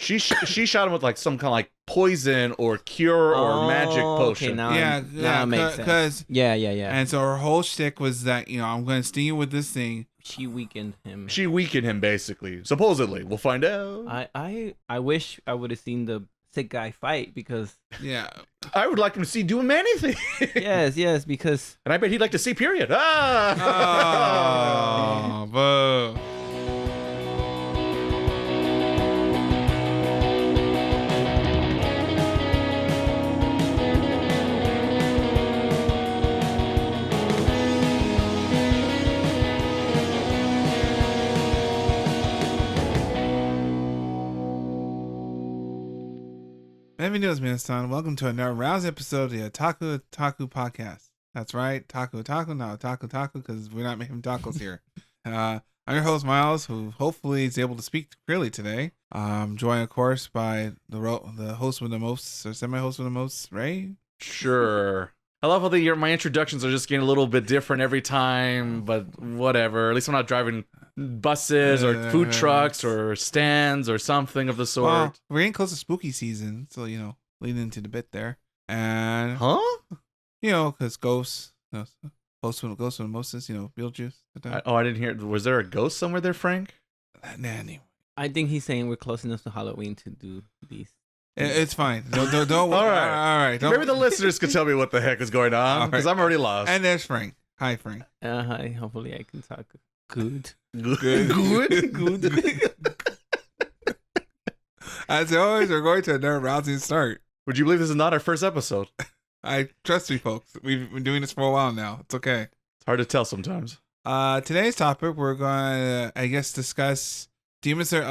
She shot him with like some kind of like poison or cure or magic potion. Okay, now it makes sense. Yeah. And so her whole shtick was that, I'm going to sting you with this thing. She weakened him. She weakened him, basically. Supposedly. We'll find out. I wish I would have seen the sick guy fight because... Yeah. I would like him to see do him anything. yes, because... And I bet he'd like to see period. Ah! Oh, boo. Bienvenidos, Minasan. Welcome to another rousing episode of the Otaku podcast. That's right, Taco, not Otaku, because we're not making tacos here. I'm your host, Miles, who hopefully is able to speak clearly today. Joined, of course, by the host with the most, or semi-host with the most, Ray. Sure. I love how my introductions are just getting a little bit different every time, but whatever. At least I'm not driving buses or food trucks or stands or something of the sort. Well, we're getting close to spooky season, so, leading into the bit there. And, because ghosts, ghosts with the mostest, Beetlejuice. I didn't hear. Was there a ghost somewhere there, Frank? Anyway. I think he's saying we're close enough to Halloween to do these. It's fine. Don't all right. Maybe the listeners could tell me what the heck is going on, because I'm already lost. And there's Frank. Hi, Frank. Hi. Hopefully I can talk good. Good. As always, we're going to another rousing start. Would you believe this is not our first episode? I trust me, folks. We've been doing this for a while now. It's okay. It's hard to tell sometimes. Today's topic, we're going to, discuss Demon Slayer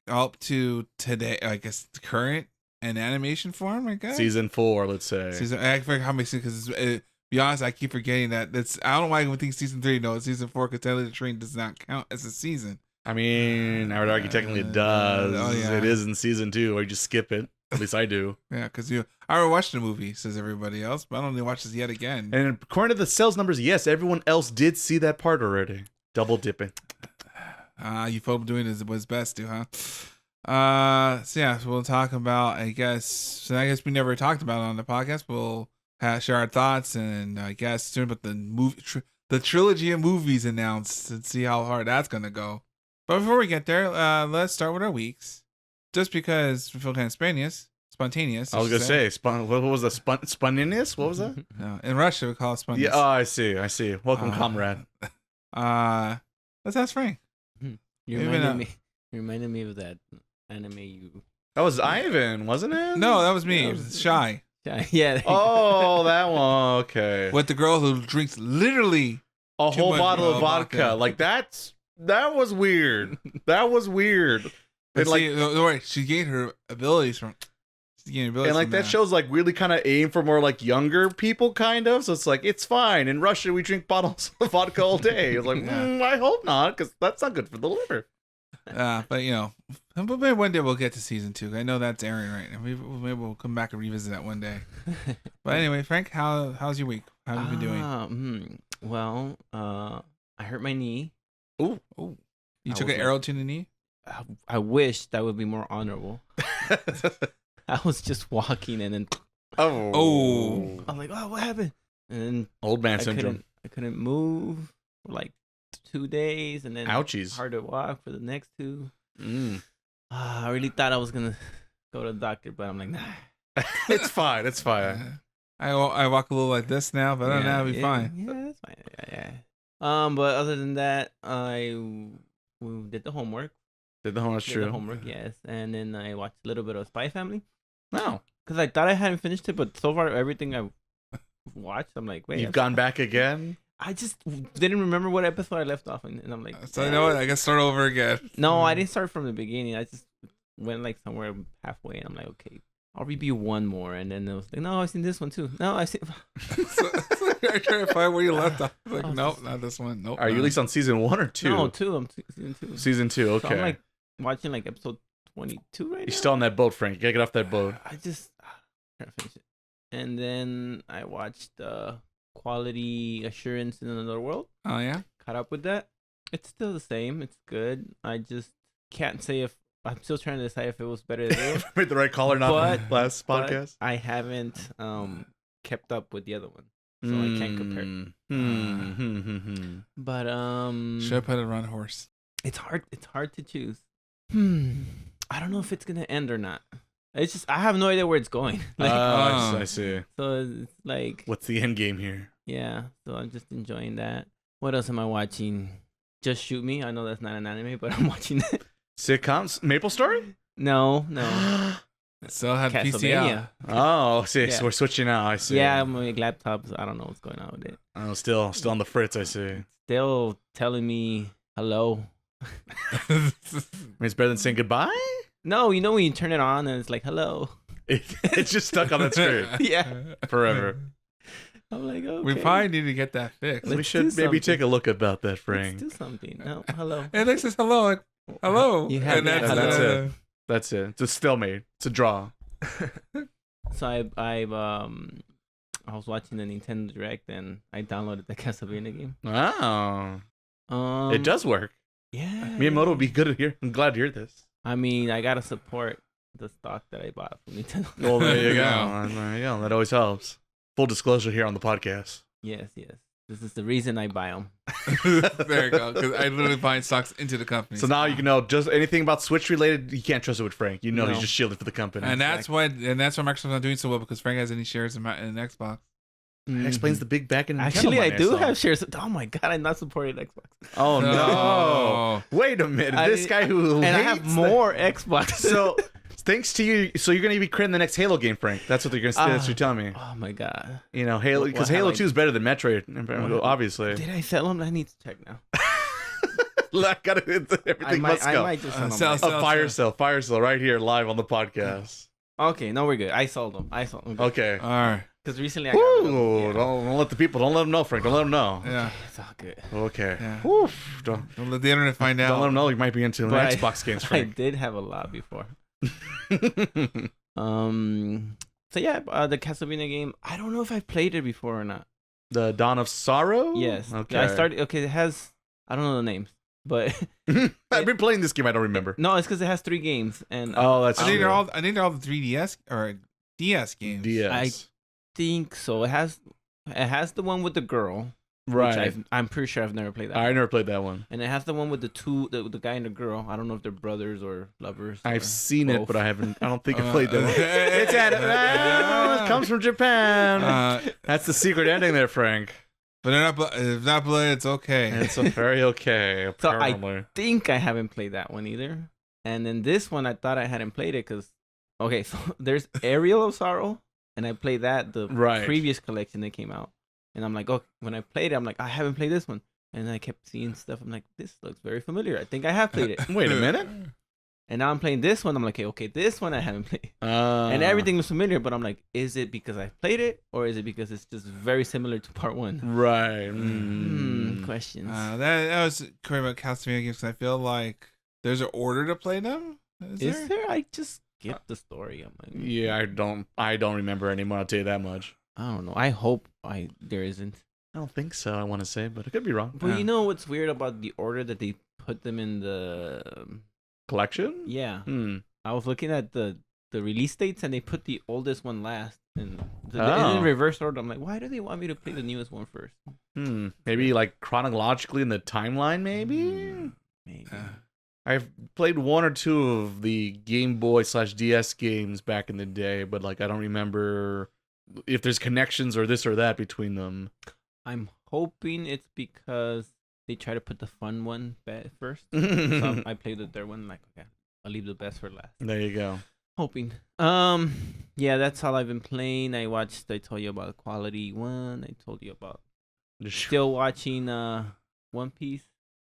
up to today, the current and animation form, I guess. Season 4, let's say. I forget how many seasons, because be honest, I keep forgetting that. I don't know why I would think season 3. No, it's season 4, because Tell the Train does not count as a season. I mean, I would argue technically it does. Oh, yeah. It is in season 2, or you just skip it. At least I do. Yeah, because I already watched the movie, says everybody else, but I don't need to watch this yet again. And according to the sales numbers, yes, everyone else did see that part already. Double dipping. You folks doing what's best to, huh? So we'll talk about, I guess we never talked about it on the podcast. We'll share our thoughts and I guess soon about the movie, the trilogy of movies announced, and see how hard that's gonna go. But before we get there, let's start with our weeks. Just because we feel kind of spontaneous. I was gonna say, what was the spontaneous? What was that? No, in Russia we call it spontaneous. Yeah, I see. Welcome, comrade. Let's ask Frank. You reminded me of that anime you... That was Ivan, wasn't it? No, that was me. It was Shy. Yeah. Oh, that one. Okay. With the girl who drinks literally a whole bottle of vodka. Like that was weird. That was weird. But don't worry, she gained her abilities from... And like that show's like really kind of aimed for more like younger people, kind of. So it's like, it's fine. In Russia, we drink bottles of vodka all day. It's like, I hope not, because that's not good for the liver. But maybe one day we'll get to season 2. I know that's airing right now. Maybe we'll come back and revisit that one day. But anyway, Frank, how's your week? How have you been doing? Well, I hurt my knee. Oh, you took an arrow to the knee? I wish that would be more honorable. I was just walking and then I'm like, oh, what happened? And then old man syndrome. I couldn't move for like 2 days, and then ouchies. Hard to walk for the next 2. I really thought I was gonna go to the doctor, but I'm like, nah. It's fine. I walk a little like this now, but other than that, I'll be fine. Yeah, that's fine. Yeah. But other than that, we did the homework. Did the homework, yes. And then I watched a little bit of Spy Family. No. Because I thought I hadn't finished it, but so far everything I watched, I'm like, wait. You've gone back again? I just didn't remember what episode I left off, and I'm like... So you know what? I guess start over again. No, I didn't start from the beginning. I just went like somewhere halfway, and I'm like, okay, I'll review one more. And then it was like, no, I've seen this one too. No, I've seen... so I trying to find where you left off. Like, nope, not this one. Nope. Are you at least on season 1 or 2? No, 2. I'm season 2. Season 2, okay. So I'm like watching like episode 22 right now. You're still on that boat, Frank. You gotta get off that boat. I just trying to finish it. And then I watched Quality Assurance in Another World. Oh, yeah? Caught up with that. It's still the same. It's good. I just can't say if I'm still trying to decide if it was better than this. Made the right call or not But- last but podcast. I haven't kept up with the other one, so I can't compare. But Should have put a run horse. it's hard to choose. I don't know if it's gonna end or not. It's just I have no idea where it's going. Like, I see. so it's like What's the end game here? yeah. So I'm just enjoying that. What else am I watching? Just Shoot Me. I know that's not an anime, but I'm watching it. Sitcoms? Maple Story? No. Still have PC out. Castlevania. Oh, see, Yeah. so we're switching now. I see. Yeah, my laptop. I don't know what's going on with it. Oh, still on the fritz. I see. Still telling me hello. I mean, it's better than saying goodbye. No, you know when you turn it on and it's like hello. It's just stuck on that screen Yeah. forever. I'm like, okay. We probably need to get that fixed. We Let's should do maybe something. take a look about that, Let's Frank. do something. No, hello. And it says hello, like hello. You have and that. That's hello. it. That's it. It's a stalemate. It's a draw. So I was watching the Nintendo Direct and I downloaded the Castlevania game. Oh, it does work. Yeah. Miyamoto would be good at here. I'm glad to hear this. I mean, I gotta support the stock that I bought from Nintendo. Well, there you go. Yeah. There you go. That always helps. Full disclosure here on the podcast. Yes. This is the reason I buy them. There you go. Because I literally buying stocks into the company. So now you can know just anything about Switch related. You can't trust it with Frank. You know No. he's just shielded for the company. and that's why Microsoft's not doing so well because Frank has any shares in Xbox. That explains the big back end. Actually, I do have shares. Oh my god, I'm not supporting Xbox. Oh no! No. Wait a minute. I This mean- guy who And I hates have more Xbox. So thanks to you. So you're gonna be creating the next Halo game, Frank. That's what you're gonna. That's what you're telling me. Oh my god. You know, Halo What because have Halo I- 2 is better than Metroid. Obviously. Did I sell them? I need to check now. I gotta, everything must I go. might just sell them. sell- A fire sale right here live on the podcast. Okay, no, we're good. I sold them. Okay. All right. Because recently I got rid of them. Woo! Yeah. Don't let the people. Don't let them know, Frank. Don't let them know. Yeah. It's all good. Okay. Yeah. Woof. Don't Don't let the internet find out. let them know you might be into But Xbox games, I Frank. did have a lot before. So yeah, the Castlevania game. I don't know if I've played it before or not. The Dawn of Sorrow. Yes. Okay. I started. Okay, it has. I don't know the names, but I've been playing this game. I don't remember. no, it's because it has 3 games, and Oh, that's I think true. they're all the 3DS or DS games. DS. think so. It has the one with the girl, Right. which I'm pretty sure I've never played that. I never played that one. And it has the one with the guy and the girl. I don't know if they're brothers or lovers. I've or seen it, both. but I don't think I played that one. it's It's at it comes from Japan. That's the secret ending there, Frank. But they're not. If not blood, it's okay. It's very okay. So I- Apparently. think I haven't played that one either. And then this one, I thought I hadn't played it because, okay, so there's Ariel of Sorrow, and I played that the Right. previous collection that came out. And I'm like, oh, when I played it, I'm like, I haven't played this one. And I kept seeing stuff. I'm like, this looks very familiar. I think I have played it. Wait a minute. And now I'm playing this one. I'm like, okay, this one I haven't played. And everything was familiar, but I'm like, is it because I played it, or is it because it's just very similar to part 1? Right. Questions. That was great about Castlevania games. 'Cause I feel like there's an order to play them. Is there? I just skipped the story. I'm like, Yeah, I don't remember anymore. I'll tell you that much. I don't know. I hope there isn't. I don't think so. I want to say, but it could be wrong. But you know what's weird about the order that they put them in the Collection? yeah. I was looking at the release dates and they put the oldest one last and Oh. in reverse order. I'm like, why do they want me to play the newest one first? Maybe like chronologically in the timeline. Maybe. Maybe. I've played 1 or 2 of the Game Boy / DS games back in the day, but like I don't remember if there's connections or this or that between them. I'm hoping it's because they try to put the fun one first. So There I played the third one. Like, okay, I'll leave the best for last. you go. Hoping. Yeah, that's all I've been playing. I told you about Quality 1. I told you about still watching One Piece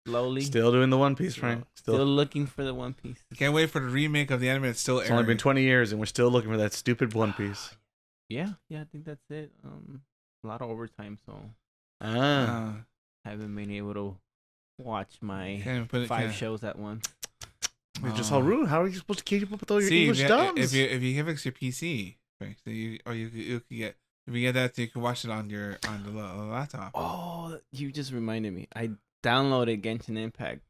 slowly. Still doing the One Piece, Frank. Still looking for the One Piece. Can't wait for the remake of the anime. It's still It's airing. only been 20 years, and we're still looking for that stupid One Piece. Yeah, I think that's it. A lot of overtime, so Ah. I haven't been able to watch my Can't put it, 5 can't- shows at once. It's just how rude. How are you supposed to keep up with all your See, English dubs? if you have your PC, Frank, so you can get if you get that, you can watch it on the laptop. Oh, you just reminded me. I downloaded Genshin Impact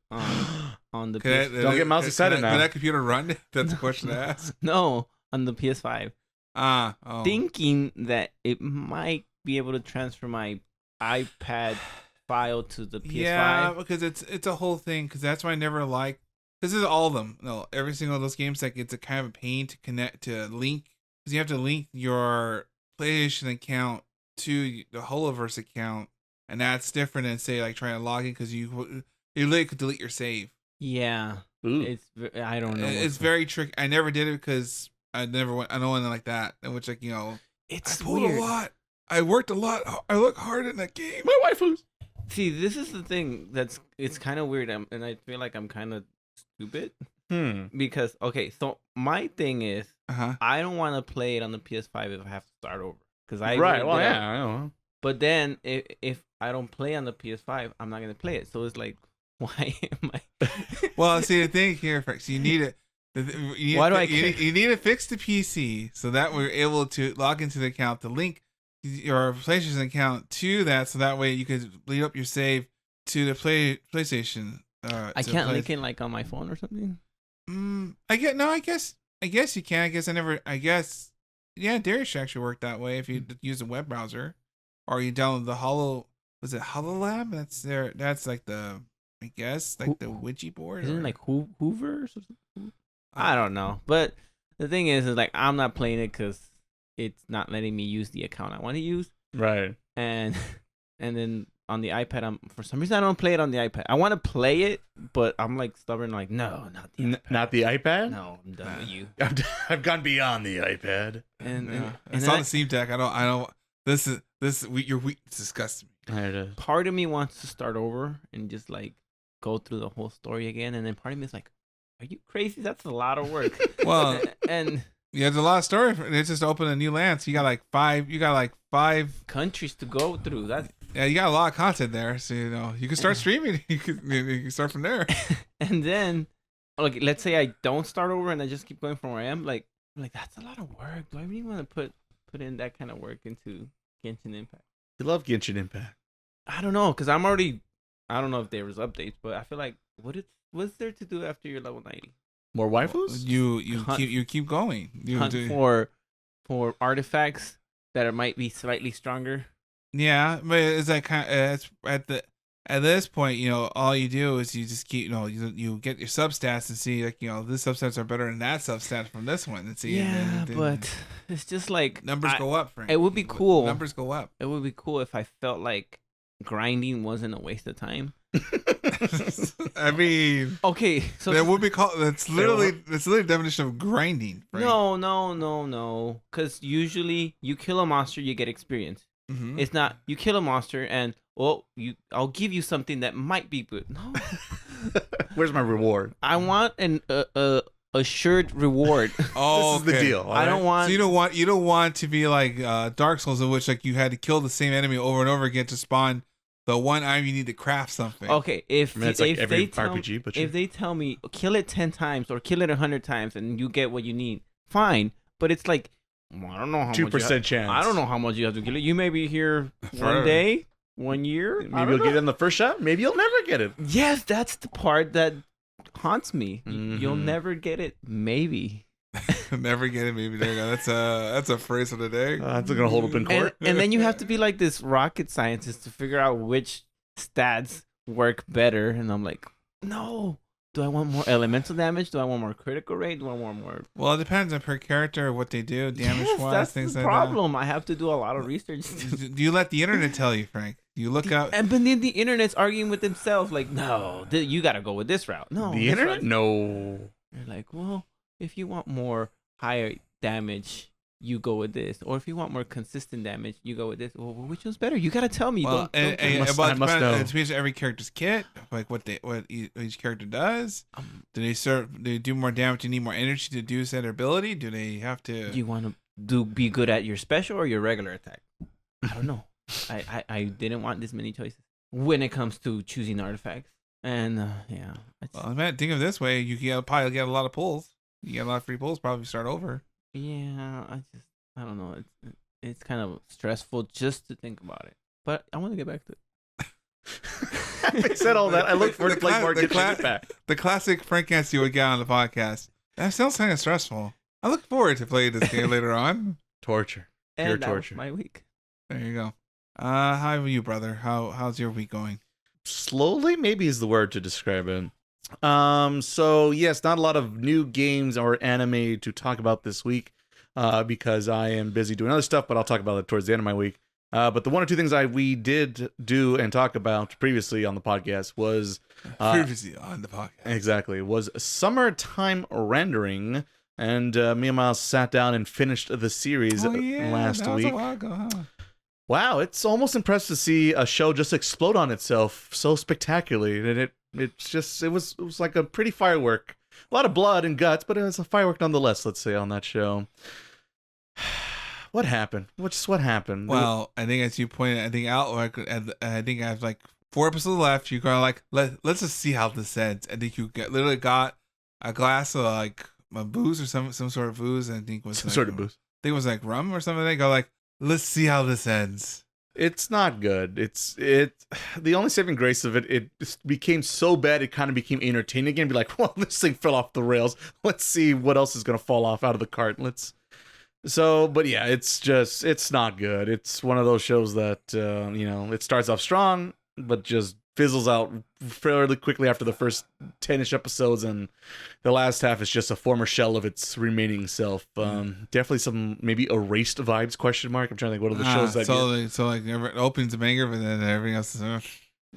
on the Don't get mouse excited now. Can that computer run? That's a question to ask. No, on the PS5. Oh. Thinking that it might be able to transfer my iPad file to the PS5. Yeah, because it's a whole thing. Because that's why I never like. This is all of them. No, every single of those games, like it's a kind of a pain to connect to link, because you have to link your PlayStation account to the Holoverse account, and that's different than say like trying to log in, because you literally could delete your save. Yeah, Ooh. I don't know. It's very tricky. I never did it because I never went. I don't want like that. In which like It's I pulled weird. a lot. I worked a lot. I look hard in that game. My waifus. See, this is the thing it's kind of weird, and I feel like I'm kind of stupid because so my thing is I don't want to play it on the PS5 if I have to start over, because I know. But then if I don't play on the PS5, I'm not gonna play it. So it's like, why am I? Well, see, the thing here, Frank, you need it. Why do I care? You need to fix the PC so that we're able to log into the account, to link your PlayStation account to that, so that way you could lead up your save to the PlayStation. I can't link it like on my phone or something. I guess you can. Yeah, Darius actually worked that way if you use a web browser, or you download the HoloLab? That's like the, I guess, like the Ouija board. Isn't it like Hoover or something? I don't know. But the thing is like, I'm not playing it because it's not letting me use the account I want to use. Right. And then on the iPad, for some reason I don't play it on the iPad. I want to play it, but I'm like stubborn, like, no, not the iPad. Not the iPad? No, I'm done with you. I've gone beyond the iPad. And it's on the Steam Deck. I don't. Your weakness disgusts me. There it is. Part of me wants to start over and just like go through the whole story again, and then part of me is like, are you crazy? That's a lot of work. Well, and yeah, there's a lot of story. It's just open a new land. So you got like five countries to go through. Yeah, you got a lot of content there. So you can start streaming. You can start from there. And then, like, let's say I don't start over and I just keep going from where I am. Like that's a lot of work. Do I really want to put in that kind of work into Genshin Impact? You love Genshin Impact. I don't know, because I'm already. I don't know if there was updates, but I feel like what's there to do after you're level 90? More waifus? You keep going. You hunt for artifacts that might be slightly stronger. Yeah, but it's like it's at this point, all you do is you just keep, you get your substats and see like, this substats are better than that substat from this one, and see. Yeah, but it's just like numbers go up, Frank. It would be cool. Numbers go up. It would be cool if I felt like grinding wasn't a waste of time. I mean, okay, so that would be called. That's literally the definition of grinding. Frank. No. Because usually you kill a monster, you get experience. Mm-hmm. It's not you kill a monster and I'll give you something that might be good. No. Where's my reward? I want an assured reward. Oh, this is the deal. I don't want. So you don't want to be like Dark Souls, in which like you had to kill the same enemy over and over again to spawn the one item you need to craft something. Okay, if every RPG, but if they tell me kill it 10 times or kill it 100 times and you get what you need, fine. But it's like, I don't know how 2% chance. I don't know how much you have to kill it. You may be here one day, 1 year. Maybe you'll get it in the first shot. Maybe you'll never get it. Yes, that's the part that haunts me. Mm-hmm. You'll never get it. Maybe. Never get it. Maybe. There you go. That's a phrase of the day. That's gonna hold up in court. And then you have to be like this rocket scientist to figure out which stats work better. And I'm like, no. Do I want more elemental damage? Do I want more critical rate? Do I want more? Well, it depends on per character, what they do, damage wise, that's things the like problem. I have to do a lot of research. that. Do you let the internet tell you, Frank? You look up. But then the internet's arguing with themselves, like, no, you got to go with this route. No, the internet? No. They're like, well, if you want more higher damage, you go with this, or if you want more consistent damage, you go with this. Well, which one's better? You gotta tell me. Well, I must know. It depends on every character's kit, like what each character does. Do they do more damage? Do you need more energy to do said ability? Do they have to? Do you want to be good at your special or your regular attack? I don't know. I didn't want this many choices when it comes to choosing artifacts, and yeah. Well, man, think of it this way: you probably get a lot of pulls. You get a lot of free pulls. Probably start over. Yeah, I don't know. It's kind of stressful just to think about it. But I want to get back to it. Having said all that, I look forward to playing more Genshin Impact. The classic Frank answer you would get on the podcast. That sounds kind of stressful. I look forward to playing this game later on. Torture. Pure and torture. My week. There you go. How are you, brother? How's your week going? Slowly, maybe is the word to describe it. So yes, not a lot of new games or anime to talk about this week, because I am busy doing other stuff, but I'll talk about it towards the end of my week. But the one or two things we did do and talk about previously on the podcast was exactly was summertime rendering, and me and Miles sat down and finished the series last week. A while ago, huh? Wow, it's almost impressive to see a show just explode on itself so spectacularly, and it was like a pretty firework. A lot of blood and guts, but it was a firework nonetheless. Let's say on that show. What happened? What happened? Well, I think as you pointed, I think I think I have like 4 episodes left. You kind of like let's just see how this ends. I think you literally got a glass of like a booze or some sort of booze. I think was some sort of booze. I think it was like rum or something. They go like, let's see how this ends. It's not good. The only saving grace of it became so bad it kind of became entertaining again. Be like, well, this thing fell off the rails. Let's see what else is gonna fall off out of the cart. But yeah, it's not good. It's one of those shows that it starts off strong, but just fizzles out fairly quickly after the first 10-ish episodes, and the last half is just a former shell of its remaining self. Definitely some maybe erased vibes, question mark. I'm trying to think what are the shows that so like it opens a banger, but then everything else is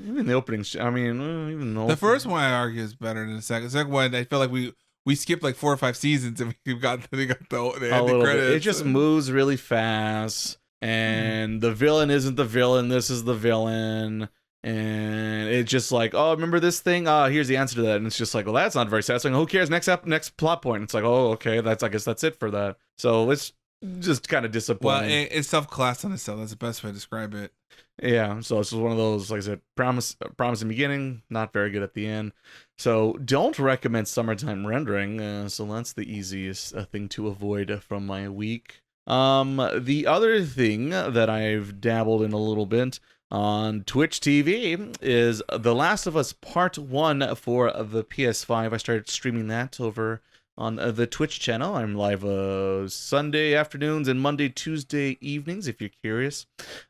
even the openings. I mean, even the first one I argue is better than the second. The second one, I feel like we skipped like 4 or 5 seasons and we got the ending credits. It just moves really fast, and the villain isn't the villain. This is the villain. And it's just like, oh, remember this thing? Here's the answer to that. And it's just like, well, that's not very satisfying. Who cares? Next plot point. It's like, oh, okay, I guess that's it for that. So it's just kind of disappointing. Well, it's self-classed on itself. That's the best way to describe it. Yeah, so it's just one of those, like I said, promising beginning, not very good at the end. So don't recommend summertime rendering. So that's the easiest thing to avoid from my week. The other thing that I've dabbled in a little bit on Twitch TV is The Last of Us Part 1 for the PS5. I started streaming that over on the Twitch channel. I'm live Sunday afternoons and Monday, Tuesday evenings, if you're curious.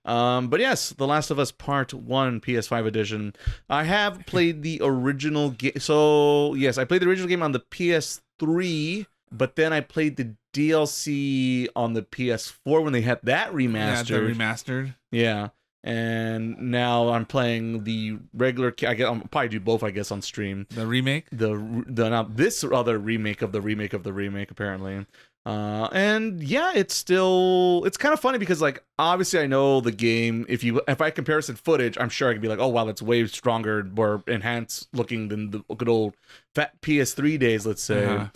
But yes, The Last of Us Part 1 PS5 edition. I have played the original game. So, yes, I played the original game on the PS3, but then I played the DLC on the PS4 when they had that remastered. Yeah, the remastered. Yeah. And now I'm playing the regular. I'll probably do both, I guess, on stream. The remake, now this other remake of the remake of the remake, apparently. And yeah, it's kind of funny because, like, obviously I know the game. If I comparison footage, I'm sure I could be like, oh wow, that's way stronger, more enhanced looking than the good old fat PS3 days, let's say. Uh-huh.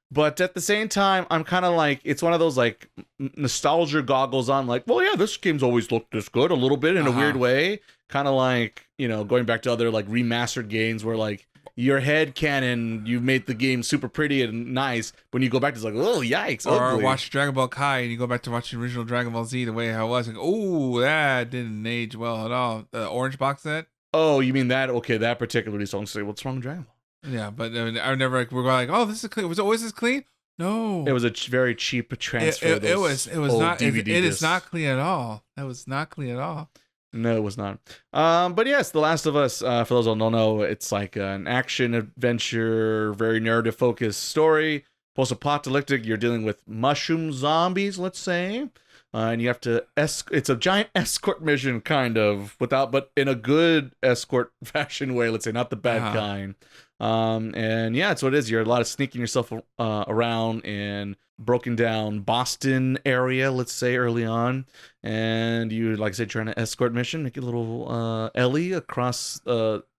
But at the same time, I'm kind of like, it's one of those like nostalgia goggles on, like, well, yeah, this game's always looked this good a little bit in a weird way. Kind of like, going back to other like remastered games where like your head canon, you made the game super pretty and nice. When you go back, it's like, oh, yikes. Or ugly. Watch Dragon Ball Kai and you go back to watch the original Dragon Ball Z the way it was. Like, oh, that didn't age well at all. The orange box set. Oh, you mean that? Okay, that particular song. Say, what's wrong with Dragon Ball? Yeah, but I never we're going like, oh, this is clean. Was it always this clean? No, it was a very cheap transfer. It was not. It is not clean at all. That was not clean at all. No, it was not. But yes, The Last of Us. For those who don't know, it's like an action adventure, very narrative focused story. Post-apocalyptic. You're dealing with mushroom zombies, let's say. And you have to it's a giant escort mission, kind of, but in a good escort fashion way, let's say, not the bad kind. And yeah, that's what it is. You're a lot of sneaking yourself around in broken down Boston area, let's say, early on. And you, like I said, trying to escort mission, make a little Ellie across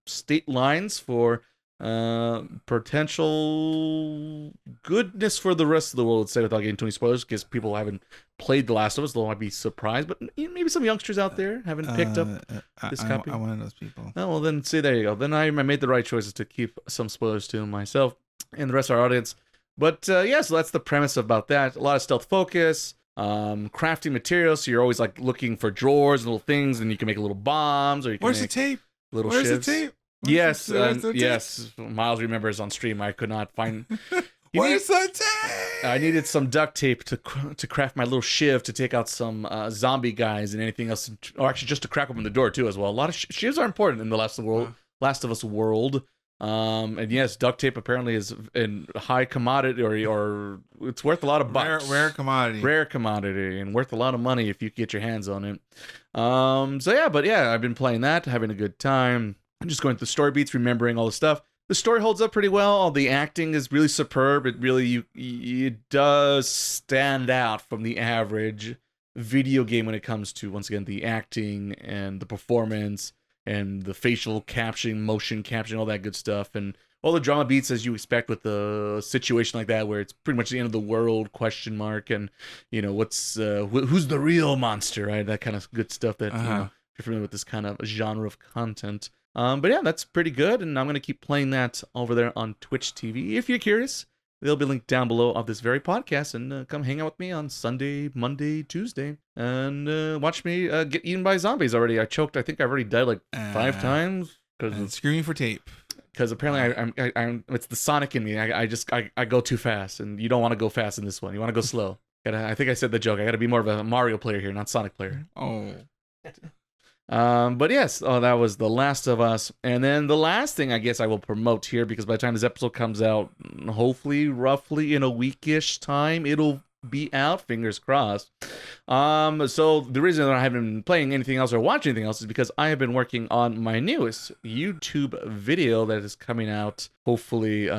state lines for potential goodness for the rest of the world, let's say, without getting too many spoilers, because people haven't played The Last of Us, they might be surprised, but maybe some youngsters out there haven't picked up this copy. I'm one of those people. Oh, well, then see, there you go. Then I made the right choices to keep some spoilers to myself and the rest of our audience. But yeah, so that's the premise about that. A lot of stealth focus, crafting materials, so you're always like looking for drawers and little things, and you can make little bombs, or you can Where's the tape? little Where's shivs. the tape? Yes, Where's the tape? yes. Miles remembers on stream I could not find. Where's the tape? I needed some duct tape to craft my little shiv to take out some zombie guys and anything else, or actually just to crack open the door too as well. A lot of shivs are important in the Last of Us world. And yes, duct tape apparently is in high commodity, or it's worth a lot of bucks. Rare commodity, and worth a lot of money if you get your hands on it. So yeah, I've been playing that, having a good time. I'm just going through story beats, remembering all the stuff. The story holds up pretty well. All the acting is really superb. It really it does stand out from the average video game when it comes to, once again, the acting and the performance and the facial captioning, motion captioning, all that good stuff, and all the drama beats as you expect with a situation like that, where it's pretty much the end of the world ? And what's who's the real monster, right? That kind of good stuff that if you're familiar with this kind of genre of content. But yeah, that's pretty good, and I'm going to keep playing that over there on Twitch TV. If you're curious, they'll be linked down below of this very podcast, and come hang out with me on Sunday, Monday, Tuesday, and watch me get eaten by zombies already. I choked. I think I've already died like 5 times. And screaming for tape. Because apparently I'm it's the Sonic in me. I go too fast, and you don't want to go fast in this one. You want to go slow. I think I said the joke. I got to be more of a Mario player here, not Sonic player. Oh. But yes, that was The Last of Us. And then the last thing I guess I will promote here, because by the time this episode comes out, hopefully roughly in a weekish time, it'll be out, fingers crossed. So the reason that I haven't been playing anything else or watching anything else is because I have been working on my newest YouTube video that is coming out hopefully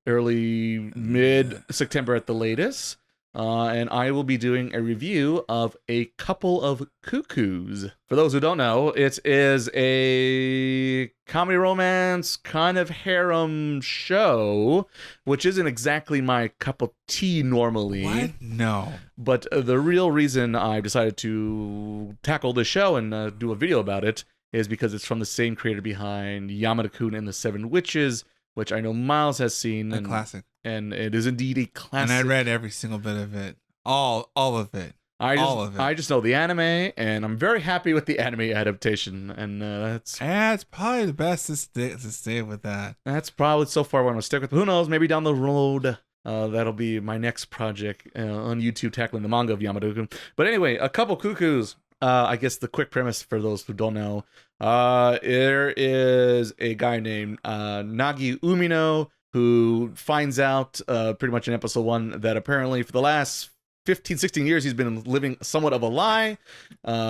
early mid-September at the latest. And I will be doing a review of A Couple of Cuckoos. For those who don't know, it is a comedy romance kind of harem show, which isn't exactly my cup of tea normally. What? No. But the real reason I decided to tackle this show and do a video about it is because it's from the same creator behind Yamada-kun and the Seven Witches, which I know Miles has seen. A classic. And it is indeed a classic. And I read every single bit of it. All of it. All of it. I just know the anime, and I'm very happy with the anime adaptation. And it's probably the best to stay with that. That's probably so far what I'm going to stick with. Who knows? Maybe down the road, that'll be my next project on YouTube, tackling the manga of Yamada-kun. But anyway, A Couple Cuckoos. I guess the quick premise for those who don't know. There is a guy named Nagi Umino, who finds out pretty much in episode 1 that apparently for the last 15, 16 years he's been living somewhat of a lie,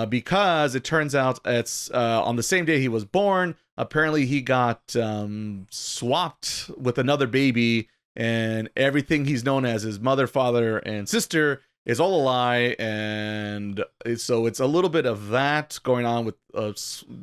because it turns out it's on the same day he was born, apparently he got swapped with another baby, and everything he's known as his mother, father, and sister is all a lie. And so it's a little bit of that going on with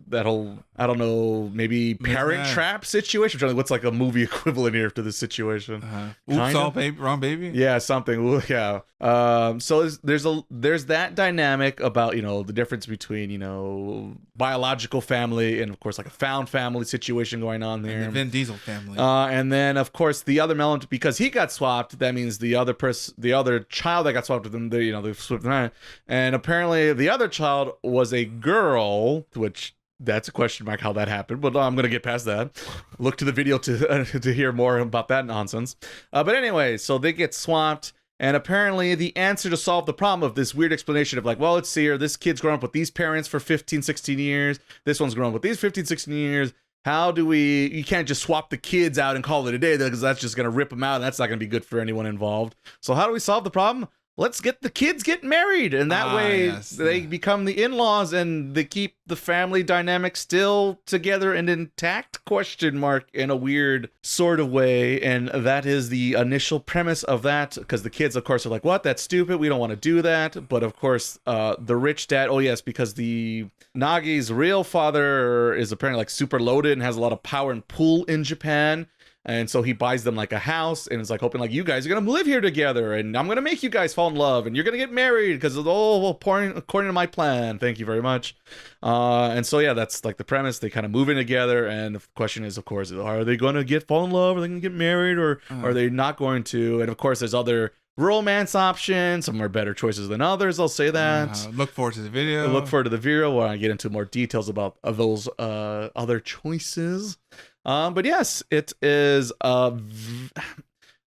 that whole, I don't know, maybe Parent Trap situation. I'm trying to think what's like a movie equivalent here to this situation. Oops, all baby, wrong baby. Yeah, something. Yeah. So there's that dynamic about, the difference between, biological family and of course like a found family situation going on there. And the Vin Diesel family. And then of course the other element, because he got swapped, that means the other child that got swapped with him, they swapped them. And apparently the other child was a girl, which that's a question mark how that happened, but I'm gonna get past that. Look to the video to hear more about that nonsense. But anyway, so they get swapped, and apparently the answer to solve the problem of this weird explanation of like, well, let's see here, this kid's grown up with these parents for 15, 16 years, this one's grown up with these 15, 16 years. How do you can't just swap the kids out and call it a day, because that's just gonna rip them out, and that's not gonna be good for anyone involved. So how do we solve the problem? Let's get the kids get married, and that way they become the in-laws, and they keep the family dynamic still together and intact, ? In a weird sort of way. And that is the initial premise of that, because the kids of course are like, what, that's stupid, we don't want to do that. But of course the rich dad, because the Nagi's real father is apparently like super loaded and has a lot of power and pull in Japan. And so he buys them like a house, and it's like hoping like, you guys are gonna live here together, and I'm gonna make you guys fall in love, and you're gonna get married because of according to my plan. Thank you very much. And so yeah, that's like the premise. They kind of move in together, and the question is, of course, are they gonna fall in love? Are they gonna get married, or are they not going to? And of course, there's other romance options. Some are better choices than others. I'll say that. Look forward to the video. Look forward to the video where I get into more details about those other choices. But yes, it is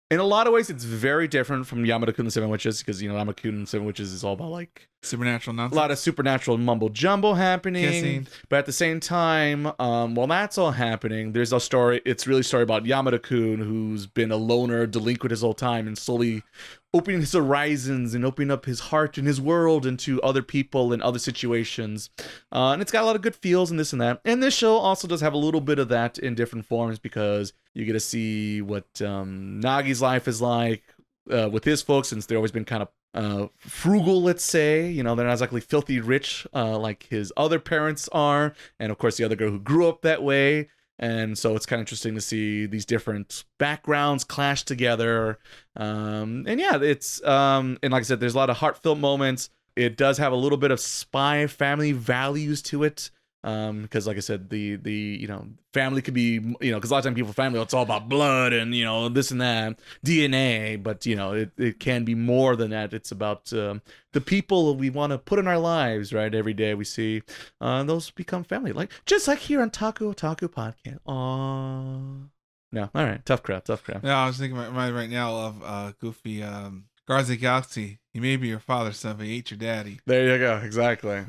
in a lot of ways, it's very different from Yamada-kun and the Seven Witches, because, Yamada-kun and the Seven Witches is all about, like, supernatural nonsense. A lot of supernatural mumbo-jumbo happening. Kissing. But at the same time, while that's all happening, there's a story, it's really a story about Yamada-kun, who's been a loner, delinquent his whole time, and slowly opening his horizons and opening up his heart and his world into other people and other situations. And it's got a lot of good feels and this and that. And this show also does have a little bit of that in different forms, because you get to see what Nagi's life is like with his folks, since they've always been kind of frugal, let's say. They're not exactly filthy rich like his other parents are. And of course, the other girl who grew up that way. And so it's kind of interesting to see these different backgrounds clash together. And yeah, it's and like I said, there's a lot of heartfelt moments. It does have a little bit of spy family values to it. Because like I said, the family could be, because a lot of times people family, it's all about blood and, this and that, DNA, but, it can be more than that. It's about the people we want to put in our lives, right? Every day we see those become family, just like here on Otaku Podcast. Aww. No, all right, tough crap. Yeah, I was thinking right now of Goofy, Guardians of the Galaxy. He may be your father, son, but he ate your daddy. There you go, exactly.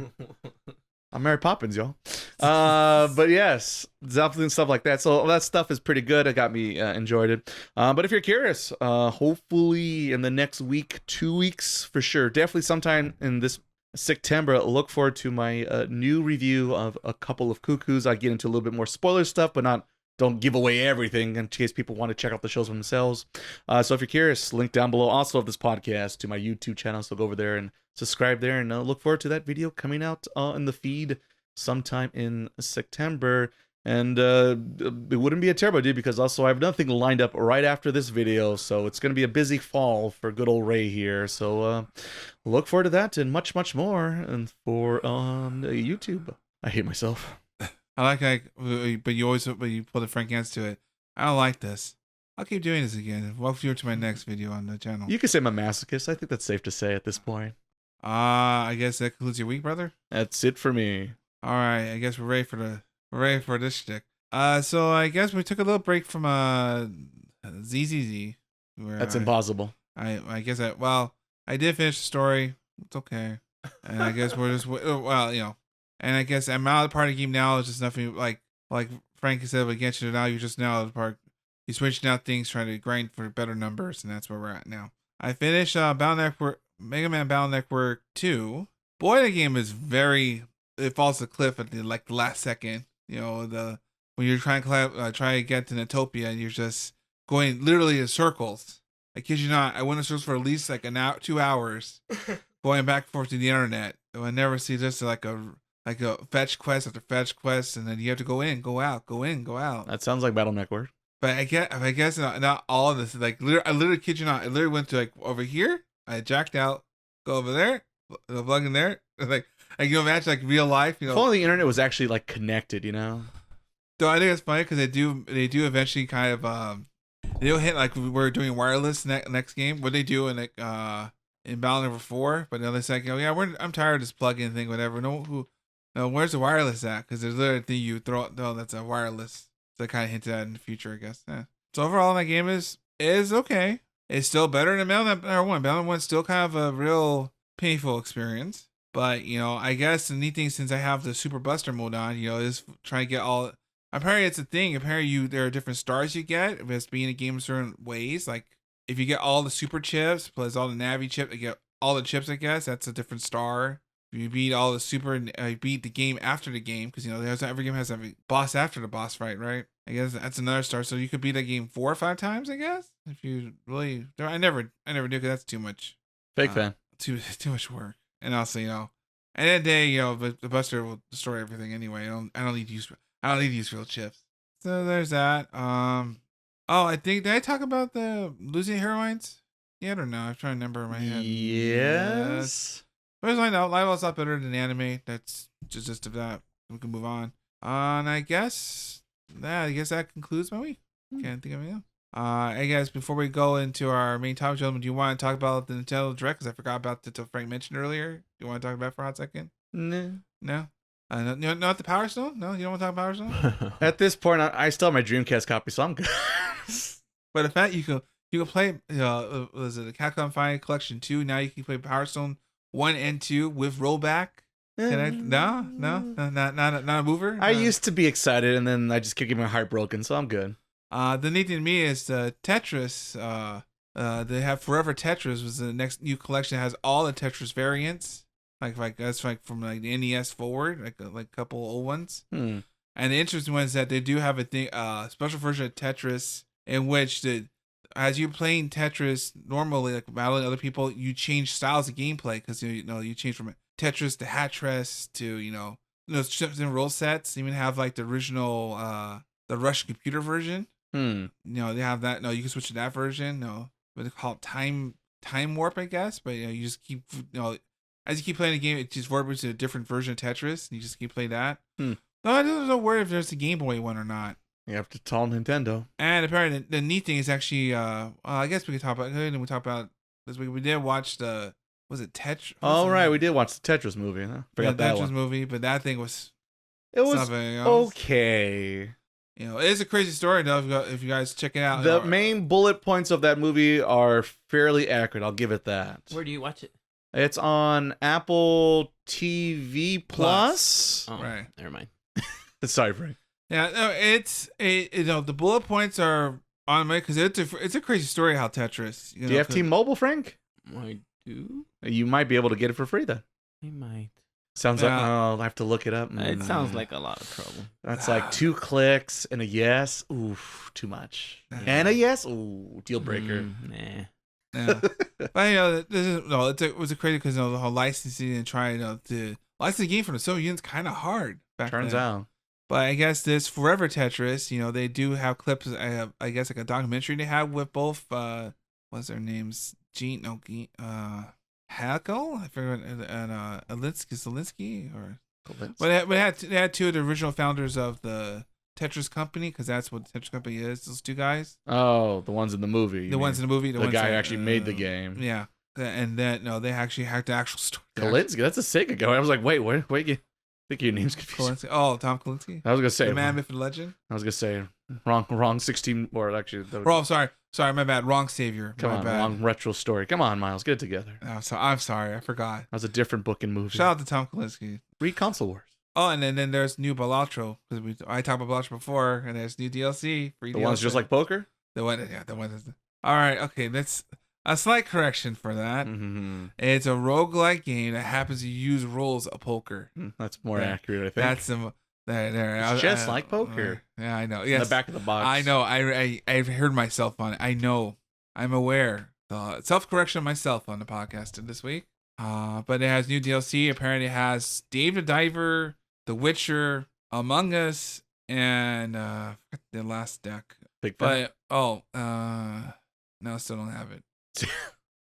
I'm Mary Poppins, y'all. But yes, Zeppelin and stuff like that. So that stuff is pretty good. It got me enjoyed it. But if you're curious, hopefully in the next week, 2 weeks for sure, definitely sometime in this September, look forward to my new review of A Couple of Cuckoos. I get into a little bit more spoiler stuff, but don't give away everything in case people want to check out the shows for themselves. So if you're curious, link down below also of this podcast to my YouTube channel. So go over there and subscribe there, and look forward to that video coming out in the feed sometime in September. And it wouldn't be a terrible idea, because also I have nothing lined up right after this video, so it's going to be a busy fall for good old Ray here. So look forward to that and much, much more, and for YouTube. I hate myself. I but you put a frank answer to it. I don't like this. I'll keep doing this again. Welcome forward to my next video on the channel. You can say I'm a masochist. I think that's safe to say at this point. I guess that concludes your week, brother. That's it for me. All right, I guess we're ready for this shtick. So I guess we took a little break from ZZZ. That's impossible. I guess I did finish the story. It's okay. And I guess we're just and I guess I'm out of the party game now. It's just nothing like Frank said with Genshin. Now you're just now out of the park. You're switching out things, trying to grind for better numbers, and that's where we're at now. I finished Megaman Battle Network 2. Boy, the game is it falls a cliff at the last second. When you're trying to get to Natopia, and you're just going literally in circles. I kid you not. I went in circles for at least an hour, 2 hours, going back and forth to the internet. I never see just like a fetch quest after fetch quest, and then you have to go in, go out, go in, go out. That sounds like Battle Network. But I guess not all of this. I literally kid you not. I literally went to over here. I jacked out, go over there, plug in there. You can imagine real life. If only the internet was actually connected, So I think it's funny because they do eventually kind of they do hit we're doing wireless next game. What they do in Battle Number 4, but the other second, I'm tired of this plug-in thing, whatever. No, where's the wireless at? Because there's literally a thing you throw out. No, that's a wireless. So I kind of hinted at in the future, I guess. Yeah. So overall, my game is okay. It's still better than Battle Number 1. Battle Number 1's still kind of a real painful experience. But, I guess the neat thing, since I have the Super Buster mode on, is trying to get all... Apparently, it's a thing. Apparently, there are different stars you get. If it's being a game in certain ways. If you get all the Super Chips, plus all the Navi chips, you get all the chips, I guess. That's a different star. If you beat all the Super... beat the game after the game. Because, every game has a boss after the boss fight, right? I guess that's another star. So you could beat a game 4 or 5 times, I guess. If you really... I never do, because that's too much... Fake fan. Too much work. And also, at the end of the day, the Buster will destroy everything anyway. I don't need to use real chips. So there's that. I think, did I talk about the losing heroines? Yeah, I don't know. I'm trying to remember in my head. Yes. But as I know, live is a lot better than anime. That's just of that. We can move on. And I guess that concludes my week. Can't think of anything else. I guess before we go into our main topic, gentlemen, do you want to talk about the Nintendo Direct? Because I forgot about it until Frank mentioned earlier. Do you want to talk about it for a hot second? No. No? Not the Power Stone? No? You don't want to talk Power Stone? At this point, I still have my Dreamcast copy, so I'm good. But in fact, you can play, was it the Capcom Final Collection 2? Now you can play Power Stone 1 and 2 with rollback. No, not a mover. I used to be excited, and then I just kept getting my heart broken, so I'm good. The neat thing to me is Tetris. They have Forever Tetris was the next new collection that has all the Tetris variants. Like that's like from like the NES forward, like a couple old ones. And the interesting one is that they do have a special version of Tetris in which as you're playing Tetris normally, like battling other people, you change styles of gameplay because you change from Tetris to Hatris to different role sets. You even have like the original the Russian computer version. They have that. No, you can switch to that version. No, what they call it, time warp, I guess. But you just keep as you keep playing the game, it just warps to a different version of Tetris. And you just keep playing that. No, I don't worry if there's a Game Boy one or not. You have to tell Nintendo. And apparently, the neat thing is actually, I guess we could talk about. We talk about this week. We did watch was it Tetris? Oh right, we did watch the Tetris movie. Huh? Forgot that Tetris one. movie, but that thing was. It was okay. It is a crazy story though. If you guys check it out, the main bullet points of that movie are fairly accurate. I'll give it that. Where do you watch it? It's on Apple TV Plus. Oh, right. Never mind. Sorry, Frank. Yeah, no, it's the bullet points are on me because it's a crazy story how Tetris. Do you have T-Mobile, Frank? I do. You might be able to get it for free then. I might. Sounds like I'll have to look it up. It sounds like a lot of trouble. That's like 2 clicks and a yes. Oof, too much. And a yes. Ooh, deal breaker. Nah. Yeah. But it was a crazy because the whole licensing and trying to license the game from the Soviet Union's kind of hard. Turns out. But I guess this Forever Tetris, they do have clips. I guess like a documentary they have with both. What's their names? Hackle, I forgot, and Zelinsky, or. But they had 2 of the original founders of the Tetris company, because that's what the Tetris company is. Those 2 guys. Oh, the ones in the movie. The ones in the movie. The guy who actually made the game. Yeah, and then they actually hacked the actual story. Kalinske, that's a Sega guy. I was like, wait, I think your name's confused. Oh, Tom Kalinske. I was gonna say the man, myth, and legend. I was gonna say wrong 16 or actually. Sorry, my bad. Wrong savior. Come on, wrong retro story. Come on, Miles, get it together. I'm sorry, I forgot. That was a different book and movie. Shout out to Tom Kalinske. Read Console Wars. Oh, and then there's new Balatro, because I talked about Balatro before, and there's new DLC. The one's just like poker. The one. All right, okay, that's a slight correction for that. Mm-hmm. It's a roguelike game that happens to use rules of poker. That's more accurate, I think. That's there. It's just like poker. Yeah, I know. Yes, in the back of the box. I know. I've heard myself on it. I know. I'm aware. Self-correction myself on the podcast this week. But it has new DLC. Apparently, it has Dave the Diver, The Witcher, Among Us, and the last deck. Big Fat. But no, still don't have it.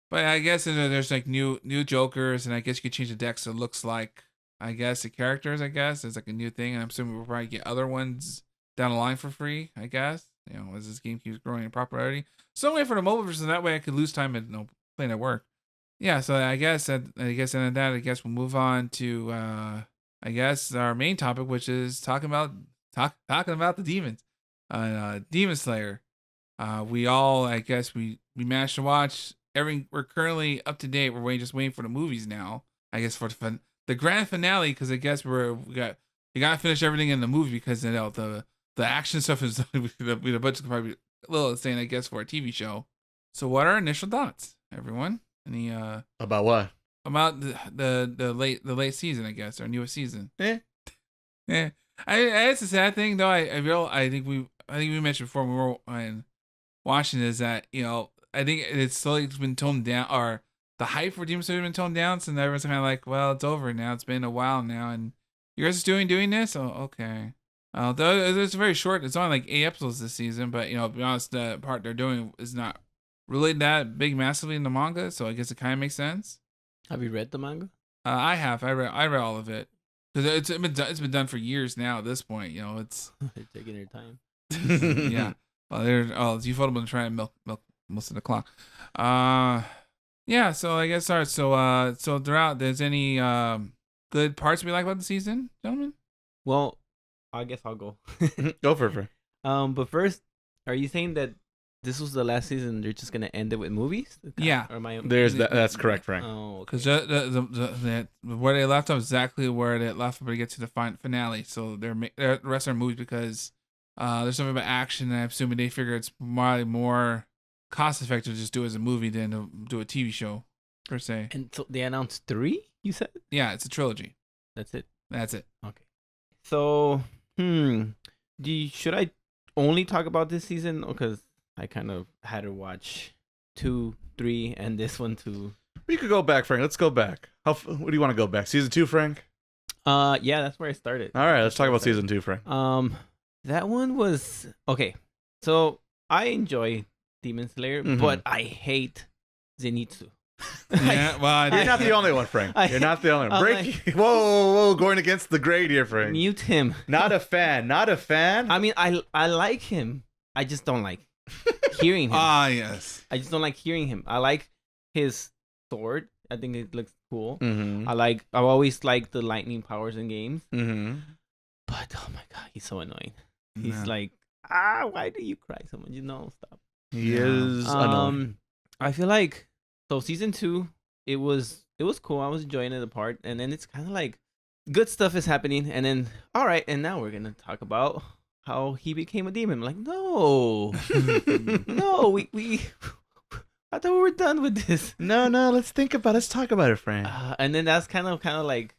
But I guess there's like new Jokers, and I guess you could change the deck so it looks like, I guess, the characters. I guess it's like a new thing, and I'm assuming we'll probably get other ones down the line for free. I guess as this game keeps growing in popularity. So I'm waiting for the mobile version. That way I could lose time and playing at work. Yeah, so I guess we'll move on to I guess our main topic, which is talking about the demons, Demon Slayer. We all, I guess, we managed to watch we're currently up to date. We're just waiting for the movies now. I guess for the grand finale, because I guess we gotta finish everything in the movie, because the action stuff is the budget probably a little insane, I guess, for a TV show. So what are our initial thoughts, everyone? Any about what? About the late season, I guess, our newest season. Yeah. It's a sad thing though. I think we mentioned before when we were watching is that I think it's slowly been toned down, or the hype for Demon Slayer has been toned down, so everyone's kind of like, well, it's over now. It's been a while now, and you guys are doing this? Oh, okay. Though it's very short. It's only like 8 episodes this season, but to be honest, the part they're doing is not really that big massively in the manga, so I guess it kind of makes sense. Have you read the manga? I have. I read all of it, because it's been done for years now. At this point, it's They're taking their time. Yeah. Ufotable been trying to milk most of the clock. Yeah. So I guess so throughout, there's any good parts we like about the season, gentlemen? Well, I guess I'll go. Go for it. But first, are you saying that this was the last season? They're just gonna end it with movies? Yeah. Or am I? That's correct, Frank. Oh, Because the where they left off exactly where they left before we get to the finale. So the rest are movies because there's something about action, and I'm assuming they figure it's more cost effective to just do it as a movie than to do a TV show per se. And so they announced 3. You said Yeah, it's a trilogy. that's it. That's it. Okay. So, should I only talk about this season? Because I kind of had to watch 2, 3, and this one too. We could go back, Frank. Let's go back. What do you want to go back? Season 2, Frank? Yeah, that's where I started. All right, let's talk about season 2, Frank. That one was okay. So I enjoy Demon Slayer, but I hate Zenitsu. Yeah, well, You're not the only one, Frank. You're not the only one. Whoa, going against the grade here, Frank. Mute him. Not a fan. Not a fan. I mean, I like him. I just don't like hearing him. Yes. I just don't like hearing him. I like his sword. I think it looks cool. Mm-hmm. I've always liked the lightning powers in games. Mm-hmm. But oh my god, he's so annoying. He's like, why do you cry so much? Stop. He is annoying. I feel like season 2, it was cool. I was enjoying it apart, and then it's kind of like good stuff is happening, and then all right, and now we're gonna talk about how he became a demon. I'm like, no, no, we I thought we were done with this. No, let's talk about it, Frank. And then that's kind of like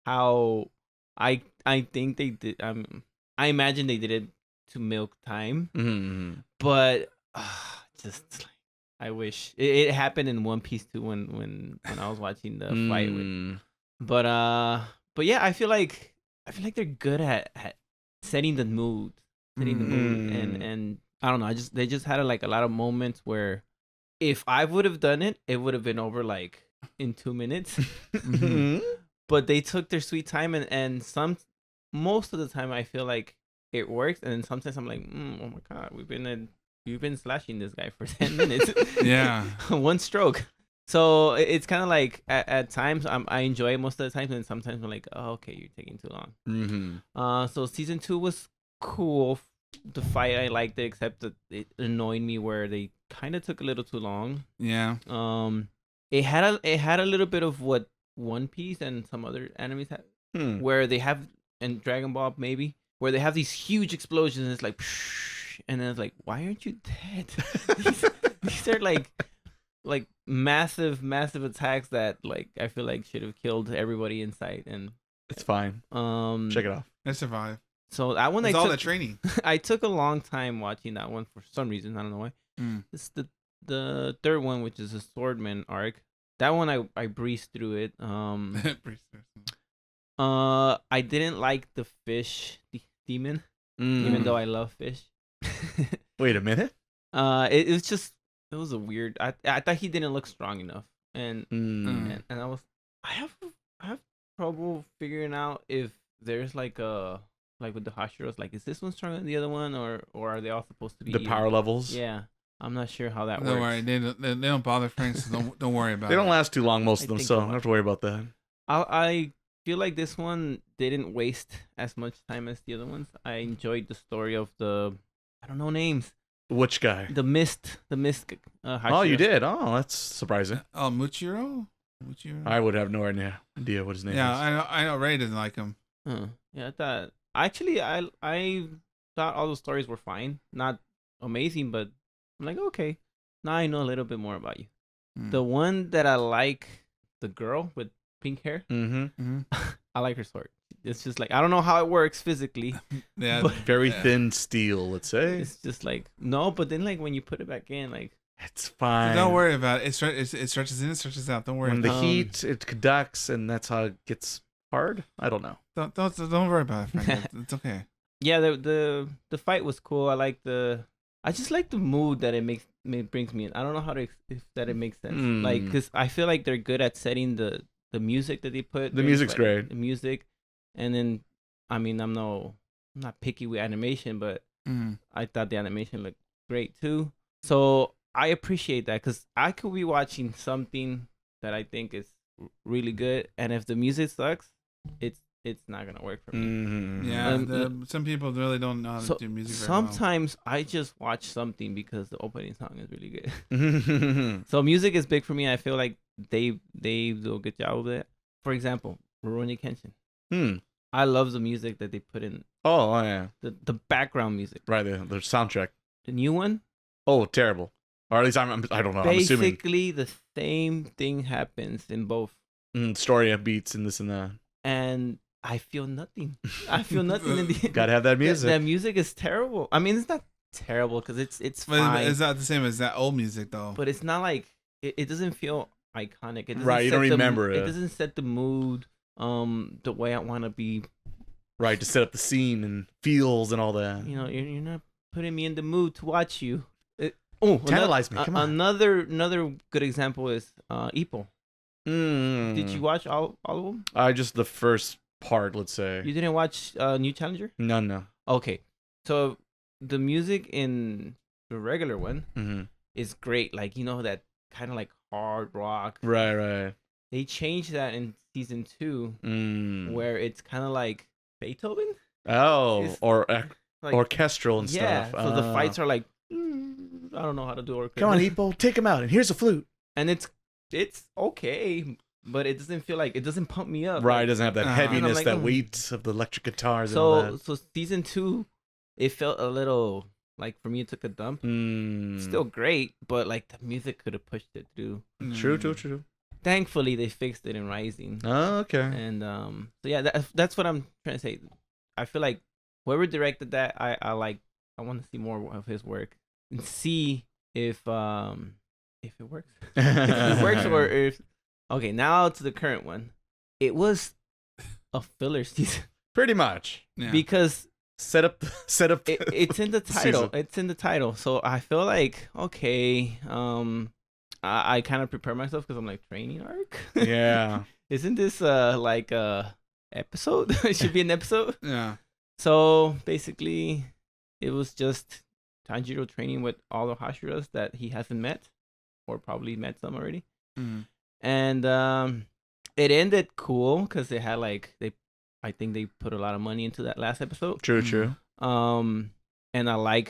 how I think they did. I imagine they did it to milk time, but just like I wish it happened in One Piece too when I was watching the fight with. But yeah, I feel like they're good at setting the mood, and I don't know. They just had like a lot of moments where if I would have done it, it would have been over like in 2 minutes. But they took their sweet time, and most of the time I feel like it works, and then sometimes I'm like, oh my god, we've been slashing this guy for 10 minutes. Yeah. One stroke. So it's kind of like at times I enjoy it most of the time, and sometimes I'm like, oh, okay, you're taking too long. So season 2 was cool. The fight, I liked it, except that it annoyed me where they kind of took a little too long. Yeah. It had a little bit of what One Piece and some other animes have, where they have, and Dragon Ball maybe, where they have these huge explosions, and it's like, and then it's like, why aren't you dead? these are like massive attacks that like I feel like should have killed everybody in sight, and it's fine. Check it off. They survive. So that one, all the training. I took a long time watching that one for some reason. I don't know why. It's the third one, which is a Swordman arc. That one I breezed through it. I didn't like the fish demon, even though I love fish. Wait a minute. It was a weird. I thought he didn't look strong enough, and I have trouble figuring out if there's like with the Hashiros, like is this one stronger than the other one, or are they all supposed to be the even? power levels? Yeah, I'm not sure how that works. Don't worry, they don't bother Frank, so don't worry about it. They don't last too long, most of them, so I don't have to worry about that. I feel like this one didn't waste as much time as the other ones. I enjoyed the story of I don't know names. Which guy? The mist. Hashira. Oh, you did. Oh, that's surprising. Oh, Muchiro. I would have no idea what his name is. Yeah, I know. Ray doesn't like him. Yeah, I thought all the stories were fine, not amazing, but I'm like, okay, now I know a little bit more about you. The one that I like, the girl with pink hair. I like her sword. It's just like I don't know how it works physically. Yeah, but very thin steel, let's say. It's just like no, but then like when you put it back in, like it's fine. So don't worry about it. It stretches in, it stretches out. Don't worry. When the heat, it conducts, and that's how it gets hard. I don't know. Don't worry about it, Frank. It's okay. Yeah, the fight was cool. I just like the mood that it brings me in. I don't know if it makes sense. Like, because I feel like they're good at setting the music that they put. The music's great. The music, and then I mean I'm not picky with animation, but I thought the animation looked great too. So I appreciate that because I could be watching something that I think is really good, and if the music sucks, it's not gonna work for me. Mm-hmm. Yeah, some people really don't know how to do music very well. Sometimes I just watch something because the opening song is really good. So music is big for me. I feel like they do a good job of it. For example, Rurouni Kenshin. I love the music that they put in. Oh yeah. The background music. Right, the soundtrack. The new one. Oh, terrible. Or at least I don't know. Basically, the same thing happens in both. Story of beats and this and that. And I feel nothing. I feel nothing in the. Gotta have that music. That music is terrible. I mean, it's not terrible because it's fine. It's not the same as that old music though. But it's not like it doesn't feel iconic. It doesn't right, you don't remember it. It doesn't set the mood. The way I want to be. Right, to set up the scene and feels and all that. You know, you're not putting me in the mood to watch you. Tantalize me. Come on. Another good example is Ippo. Did you watch all of them? Just the first part, let's say. You didn't watch New Challenger? No. Okay, so the music in the regular one is great. Like that kind of like hard rock. Right. They changed that in season 2, where it's kind of like Beethoven. Oh, or like, orchestral and stuff. Yeah, so the fights are like, I don't know how to do orchestra. Come on, Ippo, take him out, and here's a flute. And it's okay, but it doesn't feel like it doesn't pump me up. Right, it doesn't have that heaviness, like, that weight of the electric guitars. and all that. So season 2, it felt a little like for me it took a dump. Still great, but like the music could have pushed it through. True. Thankfully, they fixed it in Rising. Oh, okay. And so yeah, that's what I'm trying to say. I feel like whoever directed that, I want to see more of his work and see if it works. If it works or if okay, now to the current one. It was a filler season. Pretty much. Yeah. Because set up it's in the title. season. It's in the title. So I feel like okay, I kind of prepare myself because I'm like training arc. Yeah. Isn't this like a episode? It should be an episode. Yeah. So basically, it was just Tanjiro training with all the Hashiras that he hasn't met, or probably met some already. And it ended cool because they had like I think they put a lot of money into that last episode. True. And I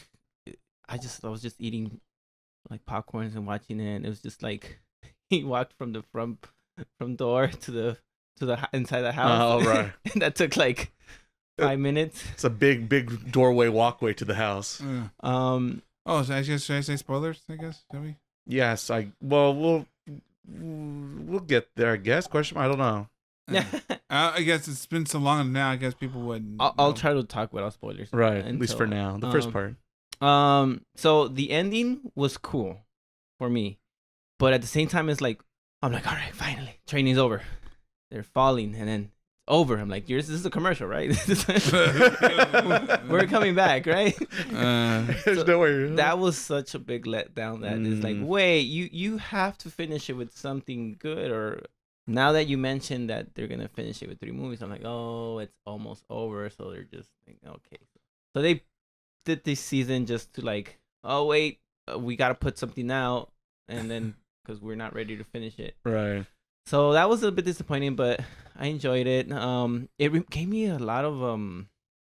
was just eating like popcorns and watching it. And it was just like he walked from the front door to the inside the house. Oh right. And that took like 5 minutes. It's a big doorway walkway to the house. So should I say spoilers? I guess shall we? Yes. We'll get there. I guess. Question. I don't know. I guess it's been so long now. I guess people would. I'll try to talk without spoilers. Right. At least for now. The first part. So the ending was cool for me, but at the same time, it's like I'm like, all right, finally, training's over. They're falling, and then it's over. I'm like, this is a commercial, right? We're coming back, right? There's no way. That was such a big letdown. That is like, wait, you have to finish it with something good. Or now that you mentioned that they're gonna finish it with 3 movies, I'm like, oh, it's almost over. So they're just thinking, okay. So they did this season just to like, oh wait, we gotta put something out, and then because we're not ready to finish it. Right. So that was a bit disappointing, but I enjoyed it. It gave me a lot of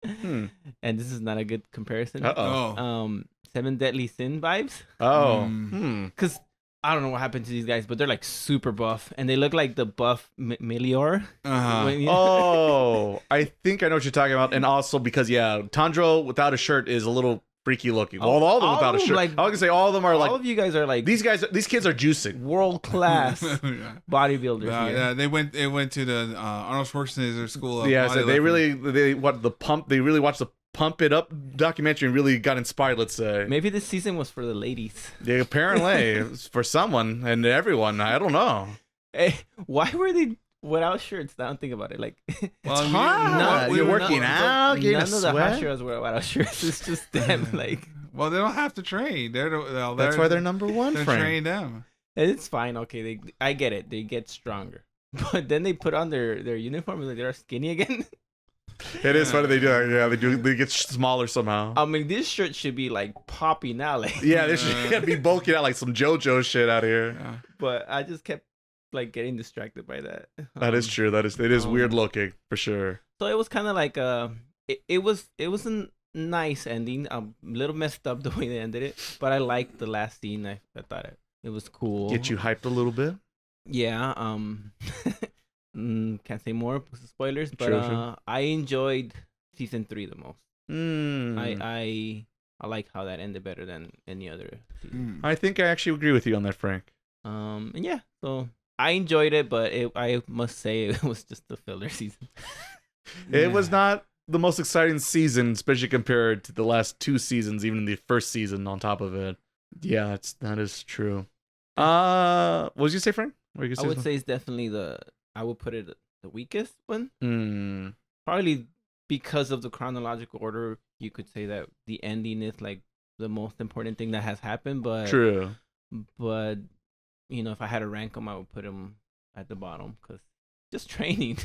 and this is not a good comparison. 7 Deadly Sin vibes. Because I don't know what happened to these guys, but they're like super buff, and they look like the buff Melior. Oh, I think I know what you're talking about, and also because Tanjiro without a shirt is a little freaky looking. Well, all of them without a shirt. Like, I was gonna say all of them are like. All of you guys are like these kids are juicing. World class bodybuilders. Yeah, they went to the Arnold Schwarzenegger school. Of so they really watched the Pump It Up documentary and really got inspired. Let's say maybe this season was for the ladies. Yeah, apparently it's for someone and everyone. I don't know. Hey, why were they without shirts? I don't think about it. Like, well, it's hot. You're working out. None of the Hashiras were without shirts. It's just them. Like, well, they don't have to train. That's why they're number one. They're train them. It's fine. Okay, I get it. They get stronger, but then they put on their uniform and they're skinny again. It is funny they do that. Yeah, they do. They get smaller somehow. I mean, this shirt should be like popping out, like. Yeah, they should be bulking out like some JoJo shit out here. Yeah. But I just kept like getting distracted by that. That is true. It is weird looking for sure. So it was kind of like it was a nice ending. A little messed up the way they ended it, but I liked the last scene. I thought it was cool. Get you hyped a little bit. Yeah. Can't say more because of spoilers, but True. I enjoyed season 3 the most. Mm. I like how that ended better than any other season. I think I actually agree with you on that, Frank. And yeah, so I enjoyed it, but I must say it was just a filler season. It was not the most exciting season, especially compared to the last 2 seasons, even the first season on top of it. Yeah, that is true. What did you say, Frank? I would say it's definitely I would put it the weakest one. Mm. Probably because of the chronological order, you could say that the ending is like the most important thing that has happened. But True. But if I had to rank them, I would put them at the bottom because just training.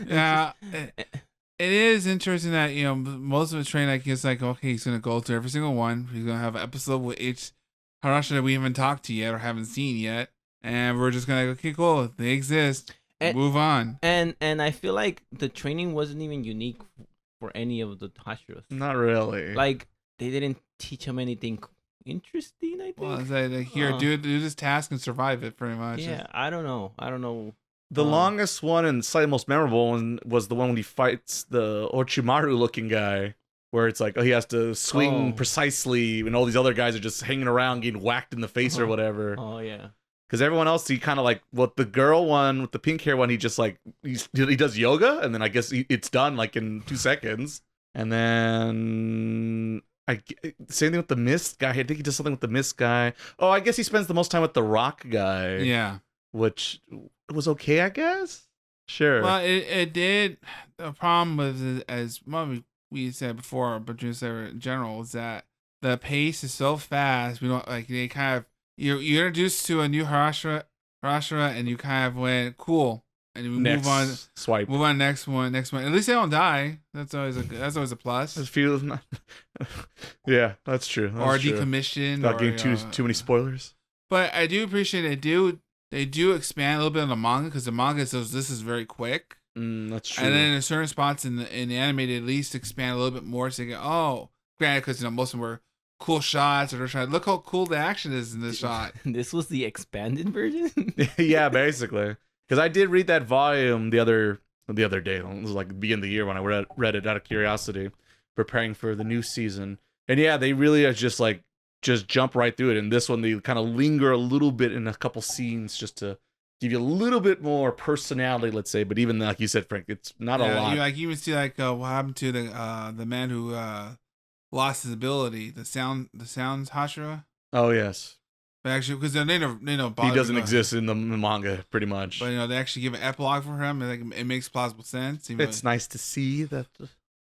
Yeah, it is interesting that most of the training, like it's like, okay, he's gonna go through every single one. He's gonna have an episode with each Harasha that we haven't talked to yet or haven't seen yet, and we're just gonna okay, cool, they exist. Move on. And I feel like the training wasn't even unique for any of the Hashiras. Not really. Like they didn't teach him anything interesting. I think. Well, it's like here, do this task and survive it, pretty much. Yeah, I don't know. The longest one and slightly most memorable one was the one when he fights the Orochimaru-looking guy, where it's like, he has to swing precisely, and all these other guys are just hanging around, getting whacked in the face or whatever. Oh yeah. Because everyone else, he kind of like, the girl one with the pink hair one, he just like, he does yoga, and then I guess it's done like in 2 seconds. And then same thing with the mist guy. I think he does something with the mist guy. Oh, I guess he spends the most time with the rock guy. Yeah. Which was okay, I guess. Sure. Well, it did. The problem with as we said before, but just in general, is that the pace is so fast. We don't like they kind of you're introduced to a new Harashira, and you kind of went cool, and we move on. Swipe. Move on next one. At least they don't die. That's always a plus. Yeah, that's true. Or decommissioned. Not getting too many spoilers. But I do appreciate they do expand a little bit on the manga because the manga says this is very quick. That's true. And then in certain spots in the anime, they at least expand a little bit more. So you go, granted, because most of them were cool shots, or they're trying. Look how cool the action is in this shot. This was the expanded version. Yeah, basically. Because I did read that volume the other day. It was like the beginning of the year when I read it out of curiosity, preparing for the new season. And yeah, they really are just jump right through it. And this one, they kind of linger a little bit in a couple scenes just to give you a little bit more personality, let's say. But even like you said, Frank, it's not a lot. You even see what happened to the man who lost his ability, the sounds Hashira. Oh yes. But actually, because they know he doesn't exist in the manga, pretty much. But they actually give an epilogue for him, and it makes plausible sense. It's nice to see that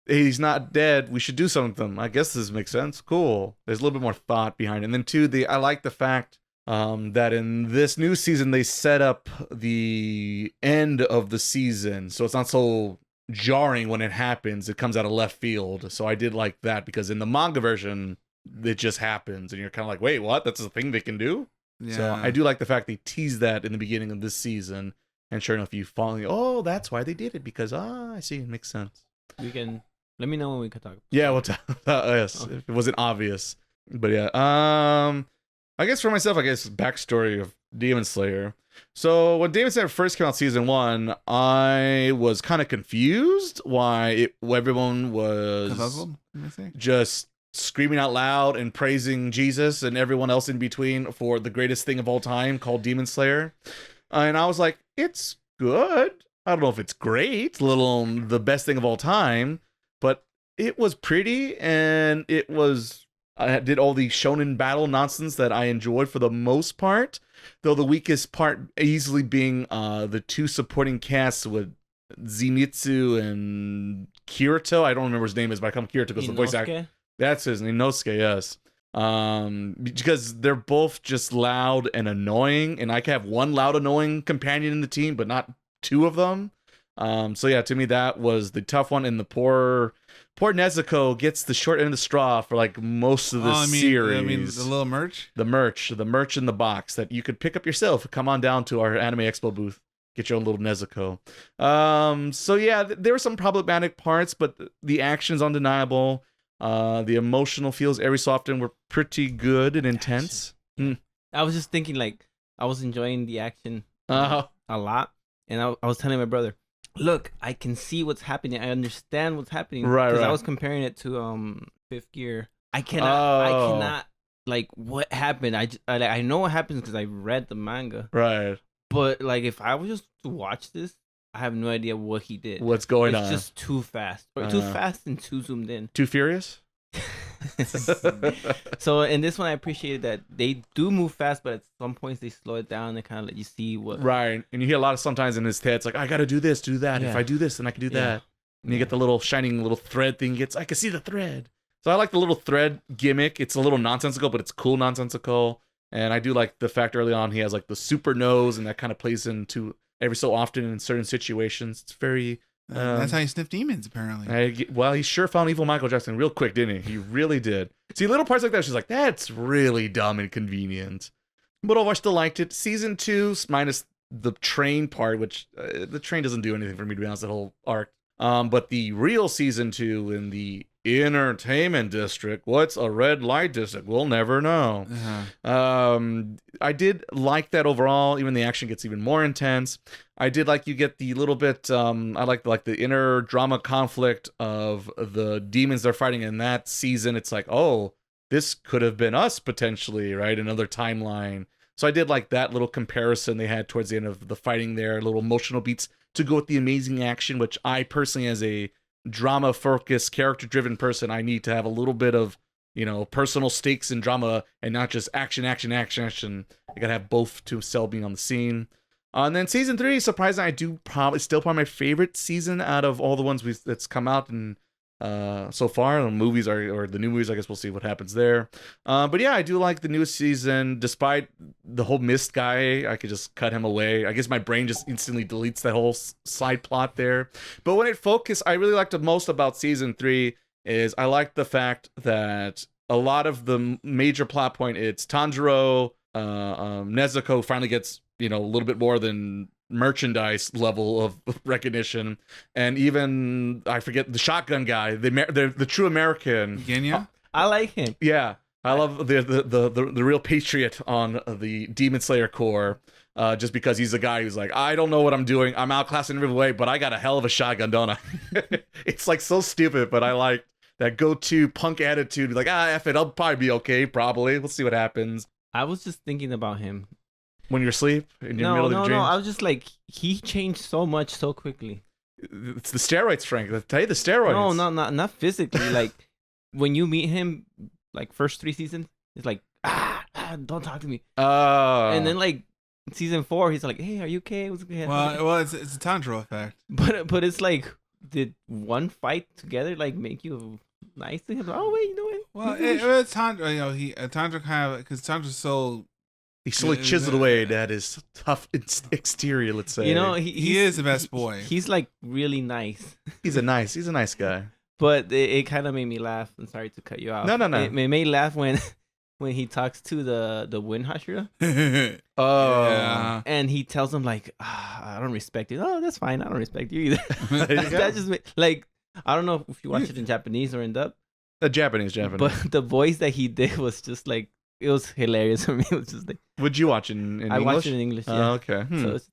he's not dead. We should do something with him. I guess this makes sense. Cool. There's a little bit more thought behind it. And then two, I like the fact that in this new season they set up the end of the season, so it's not so jarring when it happens. It comes out of left field. So I did like that, because in the manga version, it just happens, and you're kind of like, wait, what? That's a thing they can do? Yeah. So I do like the fact they teased that in the beginning of this season, and sure enough, you follow, oh, that's why they did it, because I see, it makes sense. We can let me know when we could talk. Yeah, we'll talk. Yes, okay. If it wasn't obvious, but yeah. I guess for myself, backstory of Demon Slayer. So when Demon Slayer first came out season 1, I was kind of confused why everyone was just screaming out loud and praising Jesus and everyone else in between for the greatest thing of all time called Demon Slayer. And I was like, it's good. I don't know if it's great, let alone the best thing of all time, but it was pretty, and I did all the shonen battle nonsense that I enjoyed for the most part, though the weakest part easily being the 2 supporting casts with Zenitsu and Kirito. I don't remember his name is, but I call him Kirito because the voice actor. That's his name, Inosuke, yes. Because they're both just loud and annoying, and I can have one loud, annoying companion in the team, but not 2 of them. So yeah, to me that was the tough one, and the poor Nezuko gets the short end of the straw for like most of the series. I mean the little merch, the merch in the box that you could pick up yourself. Come on down to our Anime Expo booth, get your own little Nezuko. So yeah, there were some problematic parts, but the action's undeniable. The emotional feels every so often were pretty good and intense. I was just thinking, like, I was enjoying the action a lot, and I was telling my brother, look, I can see what's happening. I understand what's happening. Right. I was comparing it to Fifth Gear. I cannot like what happened. I know what happens because I read the manga. Right. But like if I was just to watch this, I have no idea what he did. What's going on? It's just too fast. Or too fast and too zoomed in. Too furious? So in this one I appreciated that they do move fast, but at some points they slow it down and kind of let you see what right. And you hear a lot of sometimes in his head, it's like, I gotta do this, do that. If I do this, then I can do that. And you get the little shining little thread thing. I can see the thread. So I like the little thread gimmick. It's a little nonsensical, but it's cool nonsensical. And I do like the fact early on he has like the super nose, and that kind of plays into every so often in certain situations. It's very that's how you sniff demons, apparently. Well, he sure found evil Michael Jackson real quick, didn't he? He really did. See, little parts like that, she's like, that's really dumb and convenient. But overall, I still liked it. Season 2, minus the train part, which the train doesn't do anything for me, to be honest, that whole arc. But the real Season 2 in the entertainment district, what's a red light district? We'll never know. I did like that overall. Even the action gets even more intense. I did like you get the little bit I like the inner drama conflict of the demons they're fighting in that season. It's like, oh, this could have been us potentially, right? Another timeline. So I did like that little comparison they had towards the end of the fighting there, little emotional beats to go with the amazing action, which I personally, as a drama focused, character driven person, I need to have a little bit of, personal stakes in drama and not just action. I gotta have both to sell me on the scene. And then season 3, surprisingly, I do probably my favorite season out of all the ones that's come out and so far. The movies or the new movies, I guess we'll see what happens there. But yeah, I do like the newest season. Despite the whole Mist guy, I could just cut him away. I guess my brain just instantly deletes that whole side plot there. But when it focused, I really liked the most about season 3 is I liked the fact that a lot of the major plot point, it's Tanjiro, Nezuko finally gets, a little bit more than merchandise level of recognition, and even I forget the shotgun guy, the true American. Genya? I like him. Yeah, I love the real patriot on the Demon Slayer Corps. Just because he's a guy who's like, I don't know what I'm doing. I'm outclassed in every way, but I got a hell of a shotgun, don't I? It's like so stupid, but I like that go-to punk attitude. Like, F it, I'll probably be okay. Probably. We'll see what happens. I was just thinking about him. When you're asleep? In your middle of your dreams? No. I was just like, he changed so much so quickly. It's the steroids, Frank. I'll tell you the steroids. No, not physically. Like, when you meet him, like, first 3 seasons, it's like, don't talk to me. And then, like, season 4, he's like, hey, are you okay? What's good? Well, it's a Tanjiro effect. But it's like, did one fight together, like, make you nice to him? Oh, wait, you know what? Well, it's Tanjiro, Tanjiro kind of, because Tanjiro's so... He slowly chiseled away at his tough exterior, let's say. He is the best boy. He's like really nice. He's a nice guy. But it kind of made me laugh. I'm sorry to cut you off. No. It made me laugh when he talks to the Wind Hashira. Yeah. And he tells him like, I don't respect you. Oh, that's fine. I don't respect you either. That just like, I don't know if you watch it in Japanese or in dub. Japanese. But the voice that he did was just like, it was hilarious for me. It was just like, would you watch it in English? I watched it in English. Yeah. Oh, okay. So it's,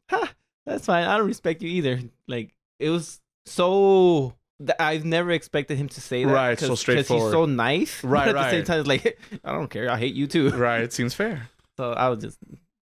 that's fine. I don't respect you either. Like, it was so. I've never expected him to say that. Right, so straightforward. Because he's so nice. Right, but at the same time, it's like, I don't care. I hate you too. Right. It seems fair. So I was just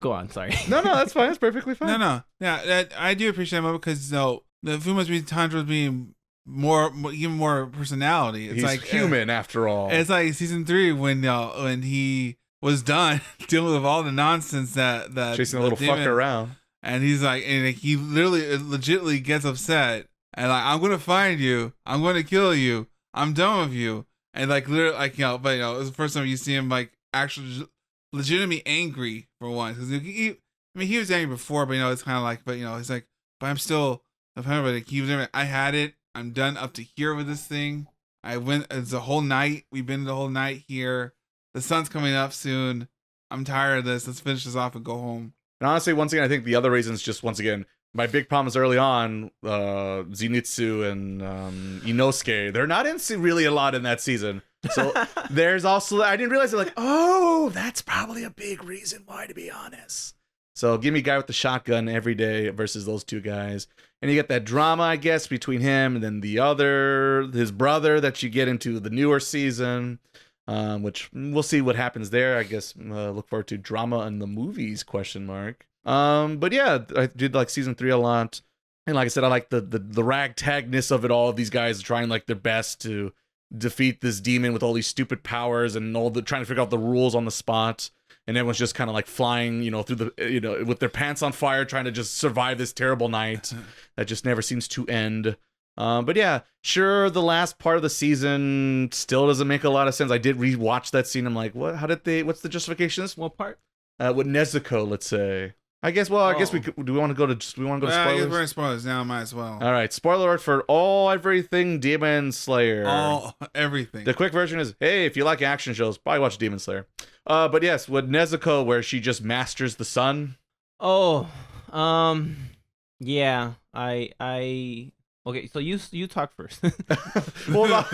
go on. Sorry. No, that's fine. That's perfectly fine. No. Yeah, I do appreciate that because the Fuma's being Tanjiro's being even more personality. It's he's like human after all. It's like season 3 when he was done dealing with all the nonsense that chasing a little fucker around, and he's like, and he literally legitimately gets upset and like, I'm gonna find you, I'm gonna kill you, I'm done with you, and like literally like but it was the first time you see him like actually legitimately angry for once, because he was angry before, but it's kind of like, but he's like, but I'm still I had it. I'm done up to here with this thing. It's a whole night. We've been the whole night here. The sun's coming up soon. I'm tired of this. Let's finish this off and go home. And honestly, once again, I think the other reason is just, once again, my big problem is early on, Zenitsu and Inosuke, they're not in really a lot in that season. So there's also, I didn't realize, like, oh, that's probably a big reason why, to be honest. So give me a guy with the shotgun every day versus those two guys. And you get that drama, I guess, between him and then his brother that you get into the newer season, which we'll see what happens there. I guess look forward to drama in the movies, ? But yeah, I did like season 3 a lot. And like I said, I like the ragtagness of it all. These guys trying like their best to defeat this demon with all these stupid powers and trying to figure out the rules on the spot. And everyone's just kind of like flying, through with their pants on fire, trying to just survive this terrible night that just never seems to end. But yeah, sure, the last part of the season still doesn't make a lot of sense. I did rewatch that scene. I'm like, what? What's the justification? What part? With Nezuko, let's say. I guess we could, do we want to go to spoilers? I guess we're in spoilers now, might as well. All right, spoiler alert for everything Demon Slayer. Everything. The quick version is, hey, if you like action shows, probably watch Demon Slayer. But yes, with Nezuko, where she just masters the sun. Oh, yeah. Okay, so you talk first. Well,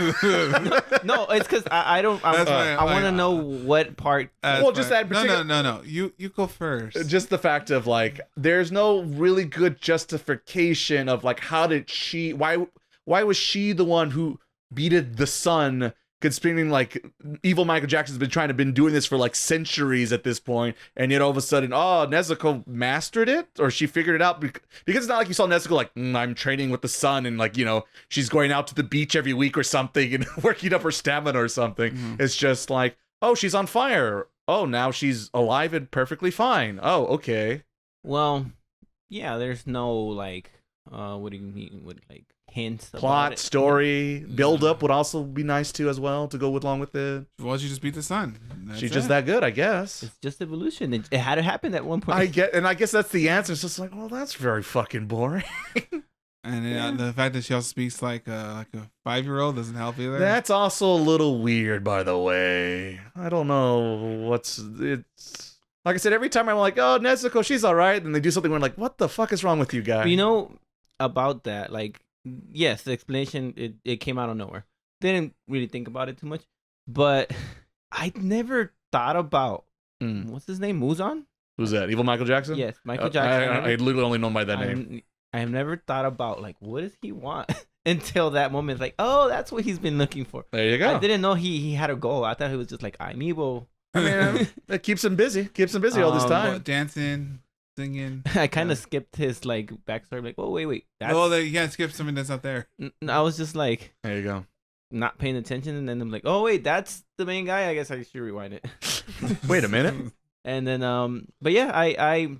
no, it's because I want to know what part. Just that particular. No. You go first. Just the fact of like, there's no really good justification of like, why was she the one who beated the sun? Considering like evil Michael Jackson's been doing this for like centuries at this point, and yet all of a sudden, Nezuko mastered it, or she figured it out, because it's not like you saw Nezuko like, I'm training with the sun, and like, she's going out to the beach every week or something and working up her stamina or something. Mm-hmm. It's just like, oh, she's on fire. Oh, now she's alive and perfectly fine. Oh, okay. Well, yeah, there's no like, what do you mean with like hints? Plot, story, build up would also be nice too, as well, to go along with it. Well, she just beat the sun. She's just that good, I guess. It's just evolution. It had to happen at one point. I guess that's the answer. It's just like, well, that's very fucking boring. And the fact that she also speaks like a 5-year-old doesn't help either. That's also a little weird, by the way. I don't know it's like I said, every time I'm like, oh, Nezuko, she's all right, and they do something where I'm like, what the fuck is wrong with you guys? About that, like, yes, the explanation, it came out of nowhere. Didn't really think about it too much, but I never thought about what's his name, Muzan? Who's that? Evil Michael Jackson? Yes, Michael Jackson. I literally only know by that name. I have never thought about like, what does he want until that moment. It's like, oh, that's what he's been looking for. There you go. I didn't know he had a goal. I thought he was just like, I'm evil. I mean, it keeps him busy. All this time. Dancing, singing. I kind of skipped his like backstory. Like, oh wait. You can't skip something that's not there. I was just like, there you go. Not paying attention, and then I'm like, oh wait, that's the main guy. I guess I should rewind it. Wait a minute. And then but yeah, I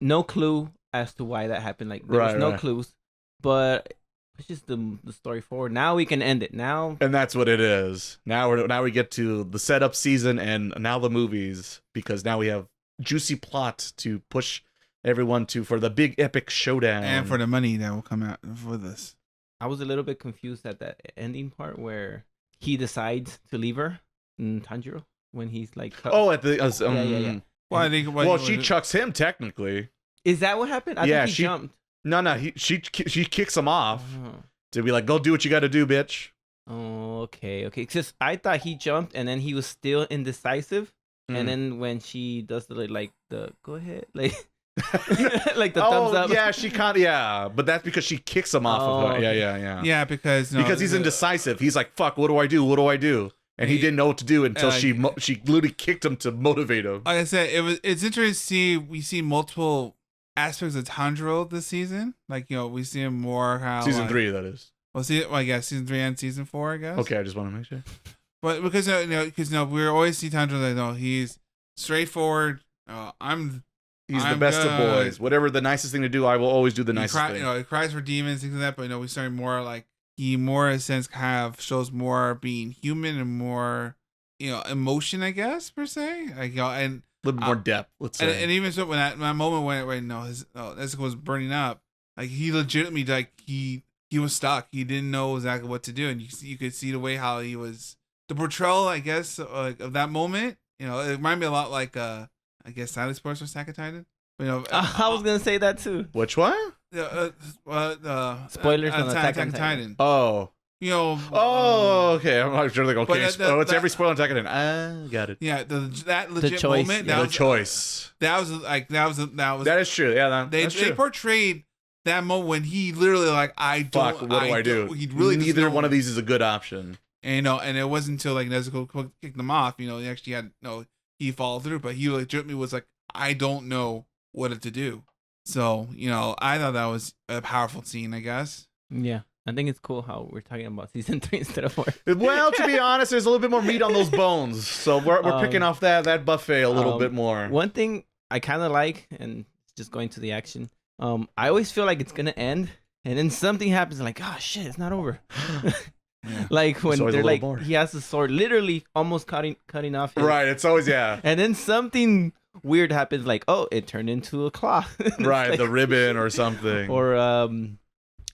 no clue as to why that happened. Like there was no clues, but it's just the story forward. Now we can end it now, and that's what it is. Now we get to the setup season and now the movies, because now we have juicy plot to push everyone for the big epic showdown and for the money that will come out for this. I was a little bit confused at that ending part where he decides to leave her, Tanjiro, when he's like, at the yeah. Well, she chucks him technically. Is that what happened? I think he jumped. No, she kicks him off to be like, go do what you got to do, bitch. Oh, okay. Because I thought he jumped and then he was still indecisive, and then when she does the go ahead, like like the thumbs up. Yeah, she but that's because she kicks him off of her. Okay. Yeah, because he's indecisive. He's like, fuck, what do I do? And he didn't know what to do until she literally kicked him to motivate him. Like I said, it's interesting to see. We see multiple aspects of Tanjiro this season. Like, we see him more how season 3, that is. Well, season 3 and season 4, I guess. Okay, I just want to make sure. But because we always see Tanjiro like, he's straightforward. He's the best of boys. Whatever the nicest thing to do, I will always do the nicest thing. He cries for demons, things like that. But we start more like he more in a sense kind of shows more being human and more emotion, I guess, per se. Like and a little bit more depth, let's say. And even so, when that moment when Nezuko was burning up, Like he legitimately he was stuck. He didn't know exactly what to do, and you could see the way how he was. The portrayal, I guess, of that moment. It reminded me a lot like I guess Silent Sports or Attack on Titan. I was gonna say that too. Which one? Spoilers on Attack on Titan. Oh. Oh, okay. I'm not sure. Like, okay. It's every spoiler on Attack on Titan. Got it. Yeah, that legit choice, moment. The choice. That was. That is true. Yeah, that's true. They portrayed that moment when he literally Fuck, what do I do? He really neither one of these is a good option. And and it wasn't until like Nezuko kicked them off. He actually had he followed through, but he legitimately was like, I don't know what to do. So I thought that was a powerful scene. I guess. Yeah. I think it's cool how we're talking about season 3 instead of 4. Well, to be honest, there's a little bit more meat on those bones, so we're picking off that buffet a little bit more. One thing I kind of like, and just going to the action, I always feel like it's gonna end, and then something happens, like, oh shit, it's not over. Yeah. Like when they're like, he has the sword literally almost cutting off his... Right, it's always and then something weird happens, like, oh, it turned into a claw. Right, like, the ribbon or something, or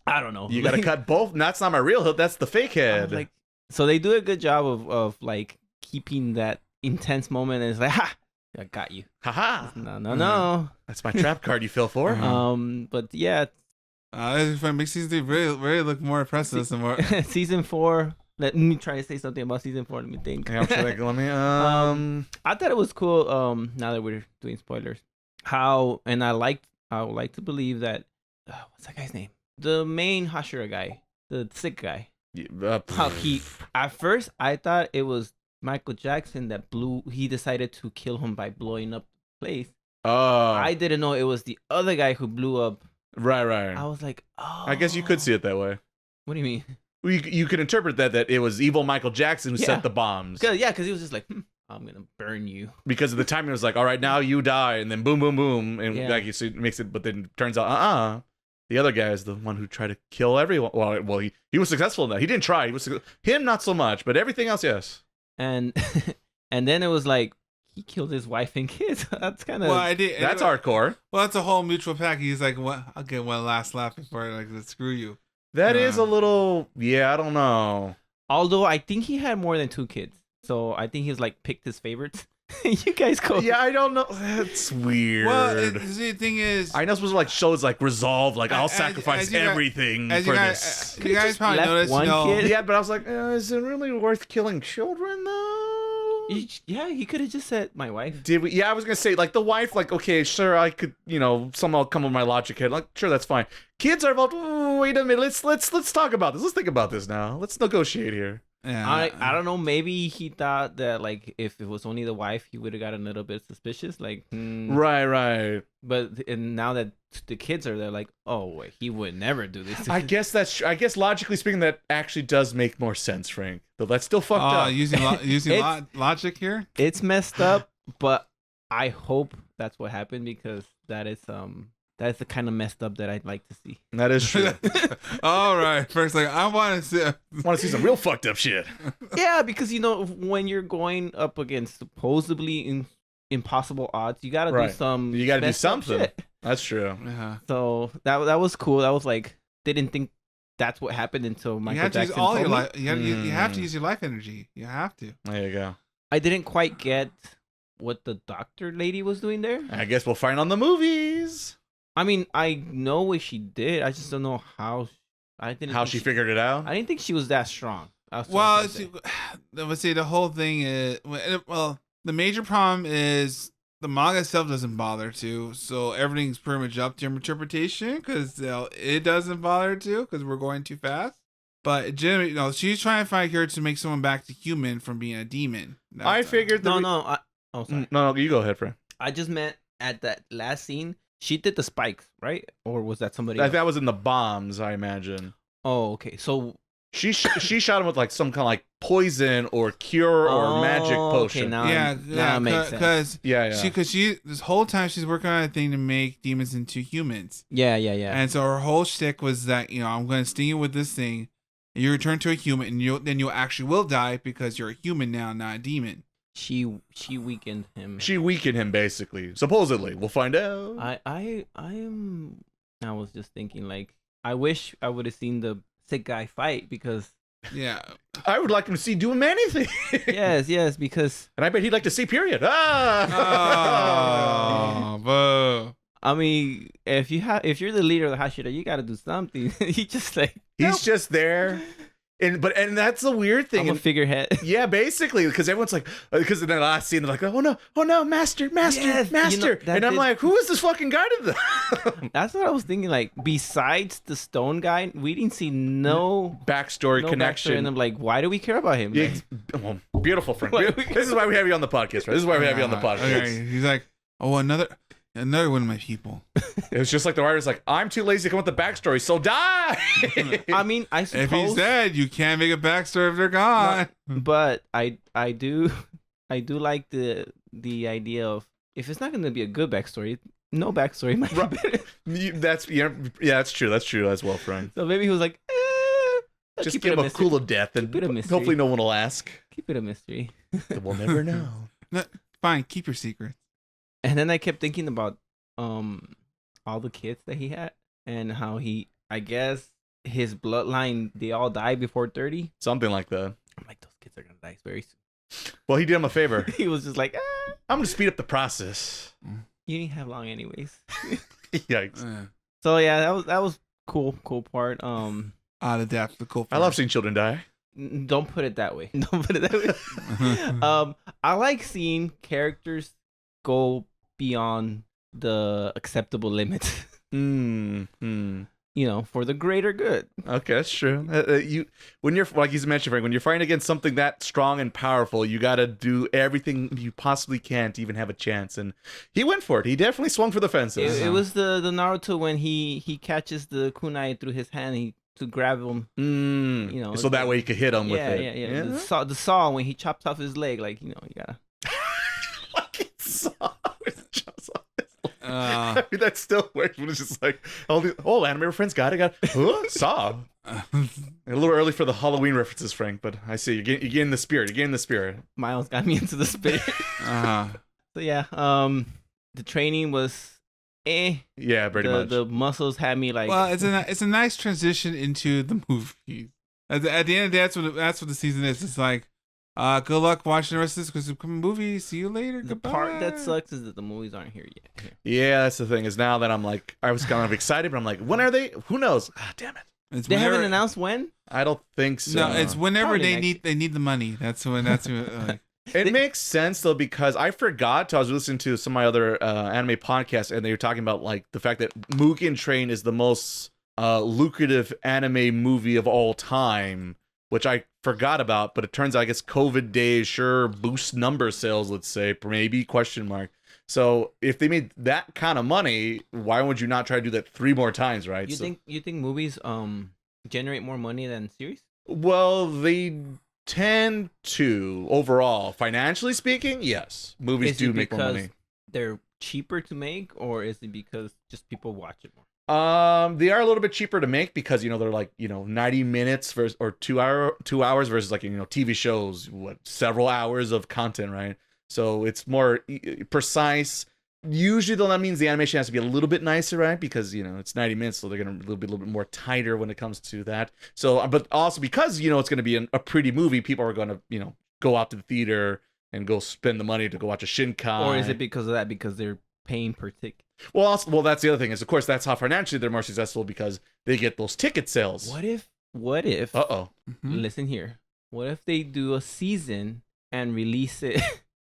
I don't know. You gotta cut both. That's not my real hook. That's the fake head. So they do a good job of like keeping that intense moment. And it's like, ha, I got you. Haha. No. That's my trap card you fell for. But yeah. It makes season 3 really look more impressive than more. Season 4. Let me try to say something about season 4. Let me think. Yeah, let me. I thought it was cool. Now that we're doing spoilers, I would like to believe that. What's that guy's name? The main Hashira guy, the sick guy. How at first I thought it was Michael Jackson that he decided to kill him by blowing up the place. Oh. I didn't know it was the other guy who blew up. Right. I was like, oh. I guess you could see it that way. What do you mean? Well, you could interpret that it was evil Michael Jackson who set the bombs. Because he was just like, I'm gonna burn you. Because of the timing, it was like, all right, now you die, and then boom, boom, boom, and like so it makes it. But then it turns out, the other guy is the one who tried to kill everyone. Well, he was successful in that. He didn't try. He was him, not so much, but everything else, yes. And then it was like he killed his wife and kids. That's kind of That's hardcore. Well, that's a whole mutual pact. He's like, "What? I'll get one last laugh before screw you." That is a little. Yeah, I don't know. Although I think he had more than 2 kids, so I think he's like picked his favorites. You guys go. Yeah, I don't know. That's weird. Well, the thing is, I know supposed to like show his like resolve, like I'll sacrifice everything for this. You guys probably noticed, kid? Yeah, but I was like, is it really worth killing children though? He could have just said my wife. Did we? Yeah, I was gonna say like the wife, like okay, sure, I could, somehow come with my logic head, like sure, that's fine. Kids are involved. Wait a minute, let's talk about this. Let's think about this now. Let's negotiate here. Yeah. I don't know. Maybe he thought that like if it was only the wife, he would have got a little bit suspicious. Like right. But now that the kids are there, like wait, he would never do this. I guess logically speaking, that actually does make more sense, Frank. Though that's still fucked up. Using logic here. It's messed up, but I hope that's what happened because that's the kind of messed up that I'd like to see. That is true. All right. First, I want to see some real fucked up shit. Yeah, because when you're going up against supposedly impossible odds, you gotta do some. You gotta do something. Shit. That's true. Yeah. So that was cool. That was like didn't think that's what happened until Michael Jackson. You have to use your life energy. You have to. There you go. I didn't quite get what the doctor lady was doing there. I guess we'll find on the movies. I mean, I know what she did. I just don't know how. She figured it out. I didn't think she was that strong. Let's see. The whole thing is the major problem is the manga itself doesn't bother to, so everything's pretty much up to your interpretation because it doesn't bother to because we're going too fast. But generally, she's trying to find here to make someone back to human from being a demon. I figured. Sorry. No, you go ahead, Frank. I just meant at that last scene. She did the spikes, right? Or was that somebody else? That was in the bombs, I imagine. Oh, okay. So she shot him with like some kind of like poison or cure or magic potion. Okay, now it makes sense. Because she this whole time she's working on a thing to make demons into humans. Yeah. And so her whole shtick was that I'm going to sting you with this thing, and you return to a human, and then you actually will die because you're a human now, not a demon. She weakened him. She weakened him basically. Supposedly, we'll find out. I am I was just thinking, like, I wish I would have seen the sick guy fight because. Yeah. I would like him to see do him anything. yes, because. And I bet he'd like to see period. Oh, boo. I mean, if you're the leader of the Hashira, you got to do something. He just like. He's just there. And that's the weird thing. I'm a figurehead. Yeah, basically, because everyone's like, because in the last scene, they're like, oh no, master. Yes, And I'm like, who is this fucking guy to them? That's what I was thinking. Like, besides the stone guy, we didn't see no backstory connection. And I'm like, why do we care about him? Yeah, well, beautiful, Frank. This is why we have you on the podcast, right? This is why we have you on the podcast. Okay. He's like, oh, another one of my people. It was just like the writer's like, I'm too lazy to come up with the backstory, so die. I mean, I suppose if he's dead, you can't make a backstory if they're gone. But I do like the idea of if it's not going to be a good backstory, no backstory might be better. That's true. That's true as well, Frank. So maybe he was like, just give him a cool of death, and hopefully no one will ask. Keep it a mystery. We'll never know. No, fine, keep your secret. And then I kept thinking about all the kids that he had and how I guess his bloodline, they all died before 30. Something like that. I'm like, those kids are gonna die very soon. Well, he did him a favor. He was just like, I'm gonna speed up the process. You didn't have long anyways. Yikes. So yeah, that was cool part. The depth, the cool part. I love seeing children die. Don't put it that way. I like seeing characters go beyond the acceptable limits. You know, for the greater good. Okay, that's true. When you're, like you mentioned, Frank, when you're fighting against something that strong and powerful, you got to do everything you possibly can to even have a chance. And he went for it. He definitely swung for the fences. It was the Naruto when he catches the kunai through his hand to grab him. You know, so that way you could hit him with it. Yeah. The saw when he chopped off his leg, like, you know, you gotta. Fucking saw. I mean, that still works when it's just like, anime friends got it. Saw. A little early for the Halloween references, Frank, but I see you're getting the spirit. You're getting the spirit. Miles got me into the spirit. So yeah, the training was Yeah, pretty much. The muscles had me like. Well, it's a nice transition into the movie. At the end of the day, that's what the season is. It's like, good luck watching the rest of this movie. See you later. Goodbye. The part that sucks is that the movies aren't here yet. Yeah, that's the thing. Is now that I'm like, I was kind of excited, but I'm like, when are they? Who knows? Damn it. They haven't announced when. I don't think so. No, it's whenever they need the money. That's when. It makes sense though, because I forgot. I was listening to some of my other anime podcasts, and they were talking about like the fact that Mugen Train is the most lucrative anime movie of all time, which I forgot about. But it turns out, I guess COVID days sure boost number sales. Let's say maybe ? So if they made that kind of money, why would you not try to do that 3 more times, right? You think movies generate more money than series? Well, they tend to overall, financially speaking, yes. Movies do make more money. They're cheaper to make, or is it because just people watch it more? They are a little bit cheaper to make because they're like 90 minutes versus or 2 hours versus like TV shows, several hours of content, right? So it's more precise. Usually, though, that means the animation has to be a little bit nicer, right? Because it's 90 minutes, so they're gonna be a little bit more tighter when it comes to that. So, but also because it's gonna be a pretty movie, people are gonna go out to the theater and go spend the money to go watch a Shinkai. Or is it because of that? Because they're paying per ticket? Well, that's the other thing is, of course, that's how financially they're more successful because they get those ticket sales. What if? Listen here. What if they do a season and release it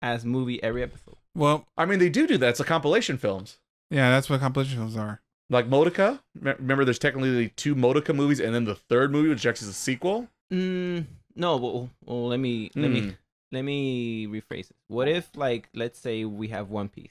as movie every episode? Well, I mean, they do that. It's a compilation films. Yeah, that's what compilation films are. Like Modica. Remember, there's technically 2 Modica movies, and then the 3rd movie, which actually is a sequel. No. Well, let me rephrase it. What if, like, let's say we have One Piece.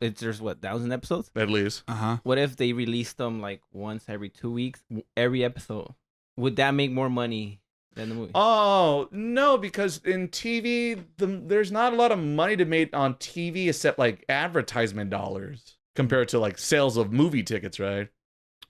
There's 1,000 episodes at least. What if they release them like once every 2 weeks, every episode? Would that make more money than the movie? Oh no, because in TV, there's not a lot of money to make on TV except like advertisement dollars compared to like sales of movie tickets, right?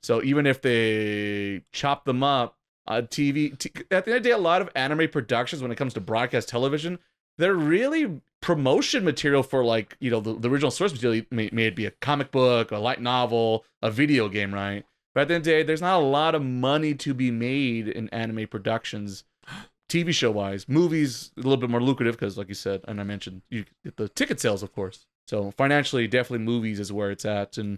So even if they chop them up, TV at the end of the day, a lot of anime productions, when it comes to broadcast television, they're really promotion material for like, you know, the original source material may it be a comic book, a light novel, a video game, right? But at the end of the day, there's not a lot of money to be made in anime productions, TV show wise. Movies a little bit more lucrative because, like you said, and I mentioned, you get the ticket sales, of course. So financially, definitely movies is where it's at. And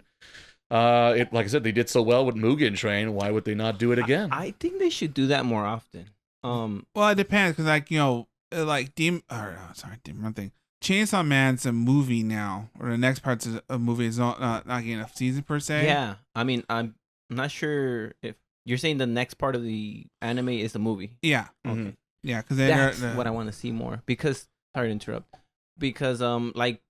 like I said, they did so well with Mugen Train. Why would they not do it again? I think they should do that more often. Well, it depends because, like, you know, like one thing. Chainsaw Man's a movie now, or the next part's a movie is not getting a season per se. Yeah, I mean, I'm not sure if you're saying the next part of the anime is a movie. Yeah. Okay. Yeah, because that's what I want to see more. Because sorry to interrupt. Because like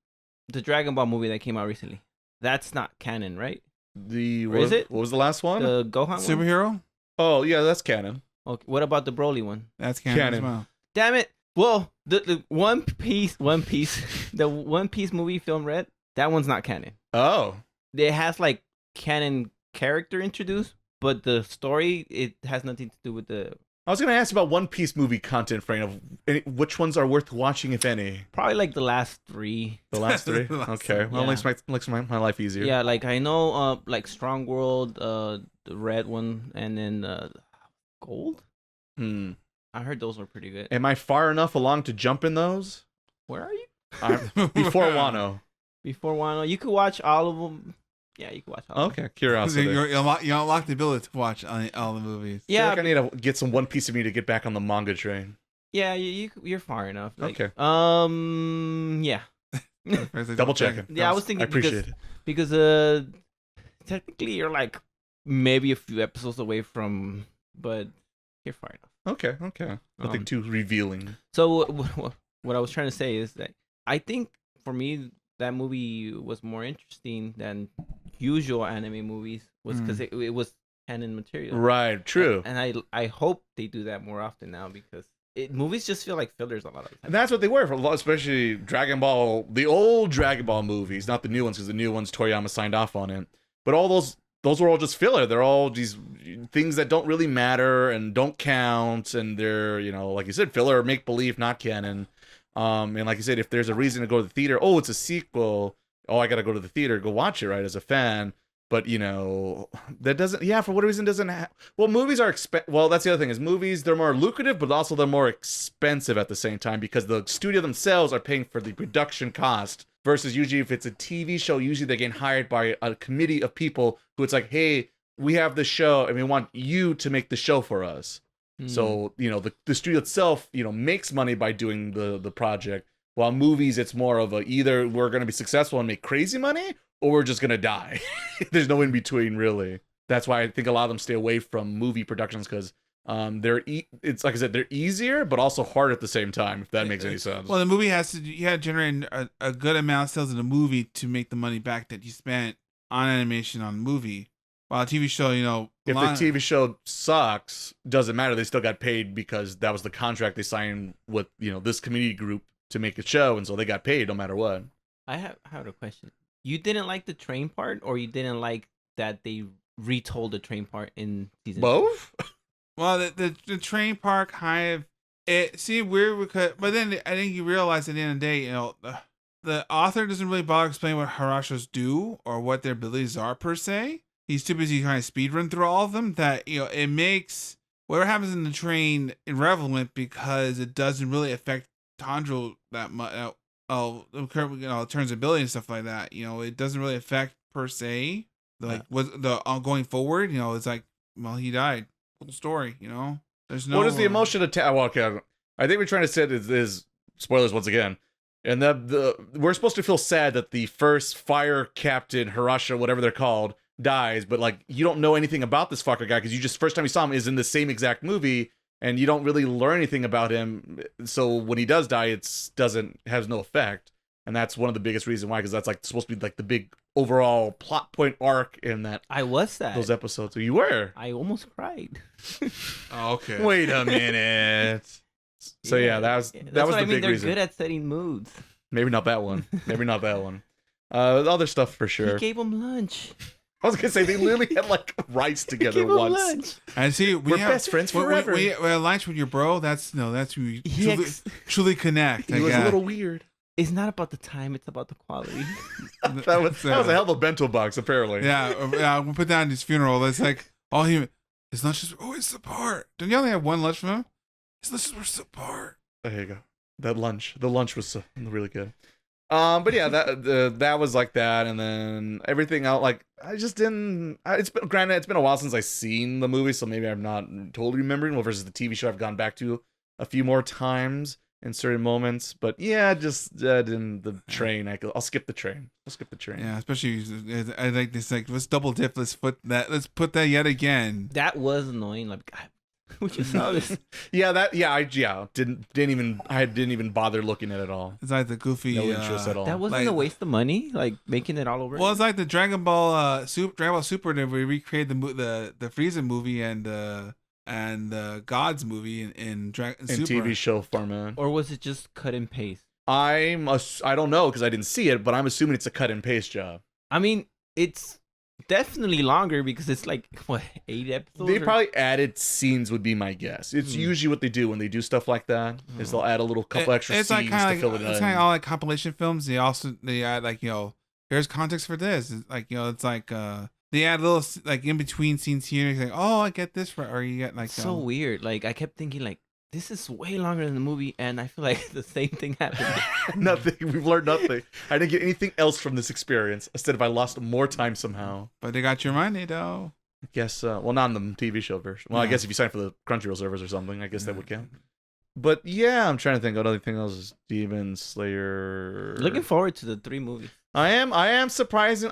the Dragon Ball movie that came out recently, that's not canon, right? Is it? What was the last one? The Gohan superhero. One? Oh yeah, that's canon. Okay. What about the Broly one? That's canon as well. Damn it! Well, the One Piece, the One Piece movie film Red, that one's not canon. Oh, it has like canon character introduced, but the story it has nothing to do with the. I was gonna ask about One Piece movie content, Frank. Of which ones are worth watching, if any? Probably like the last three. The last three. Okay, well, makes my life easier. Yeah, like I know, like Strong World, the red one, and then Gold. I heard those were pretty good. Am I far enough along to jump in those? Where are you? Before Wano. Before Wano, you could watch all of them. Yeah, you can watch all. Okay, curiosity. You unlock the ability to watch all the movies. Yeah, I need to get some One Piece of me to get back on the manga train. Yeah, you're far enough. Like, okay. Yeah. Double checking. Yeah, I was thinking. I appreciate it because technically you're like maybe a few episodes away from, but you're far enough. Okay. Nothing too revealing. So what I was trying to say is that I think for me that movie was more interesting than usual anime movies was because it was canon material. Right. True. And I hope they do that more often now because movies just feel like fillers a lot of the time. And that's what they were for a lot, especially Dragon Ball, the old Dragon Ball movies, not the new ones because the new ones Toriyama signed off on it. But all those were all just filler. They're all these things that don't really matter and don't count, and they're, you know, like you said, filler, make believe, not canon. And like you said, if there's a reason to go to the theater, oh, it's a sequel. Oh, I gotta go to the theater, go watch it, right? As a fan. But you know, that doesn't. Yeah, for what reason doesn't? Well, movies are well, that's the other thing is movies. They're more lucrative, but also they're more expensive at the same time because the studio themselves are paying for the production cost. Versus usually if it's a TV show, usually they're getting hired by a committee of people who it's like, hey, we have this show and we want you to make the show for us. So, you know, the studio itself, you know, makes money by doing the project. While movies, it's more of either we're going to be successful and make crazy money or we're just going to die. There's no in between, really. That's why I think a lot of them stay away from movie productions because it's like I said, they're easier, but also hard at the same time, if that makes any sense. Well, the movie has to generate a good amount of sales in the movie to make the money back that you spent on animation on the movie. While a TV show, you know, if the TV show sucks, doesn't matter. They still got paid because that was the contract they signed with, you know, this community group to make a show, and so they got paid no matter what. I have a question. You didn't like the train part, or you didn't like that they retold the train part in season both? Well, the train part kind of it seemed weird because, but then I think you realize at the end of the day, you know, the author doesn't really bother explaining what Harashos do or what their abilities are per se. He's too busy trying to speedrun through all of them that, you know, it makes whatever happens in the train irrelevant because it doesn't really affect Tanjiro that much. You know, turns ability and stuff like that. You know, it doesn't really affect per se. Like was the going forward. You know, it's like, well, he died. Full story. You know, there's no. What is the emotion attack? Well, okay, I think we're trying to say is spoilers once again. And we're supposed to feel sad that the first fire captain, Harasha, whatever they're called, dies, but like you don't know anything about this fucker guy because you just first time you saw him is in the same exact movie, and you don't really learn anything about him. So when he does die, has no effect, and that's one of the biggest reasons why, because that's like supposed to be like the big overall plot point arc in that. I was that those episodes. So you were. I almost cried. Oh, okay. Wait a minute. So yeah, that was the big reason. They're good at setting moods. Maybe not that one. Maybe not that one. Other stuff for sure. He gave him lunch. I was gonna say they literally had like rice together once. Lunch. And see, we're best friends forever. We lunch with your bro. That's who you truly connect. He was a little weird. it's not about the time; it's about the quality. that was a hell of a bento box, apparently. Yeah, we'll put that in his funeral. It's like all his lunches were always subpar. Didn't you only have one lunch from him? His lunches were subpar. There you go. The lunch was really good. But yeah, that was like that, and then everything else, like I just didn't. It's been a while since I've seen the movie, so maybe I'm not totally remembering. Well, versus the TV show, I've gone back to a few more times in certain moments. But yeah, just in the train, I'll skip the train. Yeah, especially I like this. Like, let's double dip. Let's put that yet again. That was annoying. Like, God, we just saw this. I didn't even bother looking at it all. It's like the goofy. No interest at all. That wasn't like, a waste of money. Like making it all over. Well, it's like the Dragon Ball Super. That we recreated the Frieza movie and the Gods movie in Super. TV show format. Or was it just cut and paste? I don't know because I didn't see it, but I'm assuming it's a cut and paste job. I mean, it's definitely longer because it's like, what, 8 episodes? They probably added scenes would be my guess. It's usually what they do when they do stuff like that is they'll add a little couple extra scenes to fill it in. It's kind of all like compilation films. They add like, here's context for this. It's like, it's like they add little like in between scenes here. It's like, oh, I get this, or you get like so weird. Like I kept thinking like, this is way longer than the movie, and I feel like the same thing happened. Nothing. We've learned nothing. I didn't get anything else from this experience. Instead of I lost more time somehow. But they got your money, though. I guess, well, not in the TV show version. Well, I guess if you sign for the Crunchyroll servers or something, I guess that would count. But yeah, I'm trying to think. Another thing else is Demon Slayer. Looking forward to the 3 movies. I am surprising.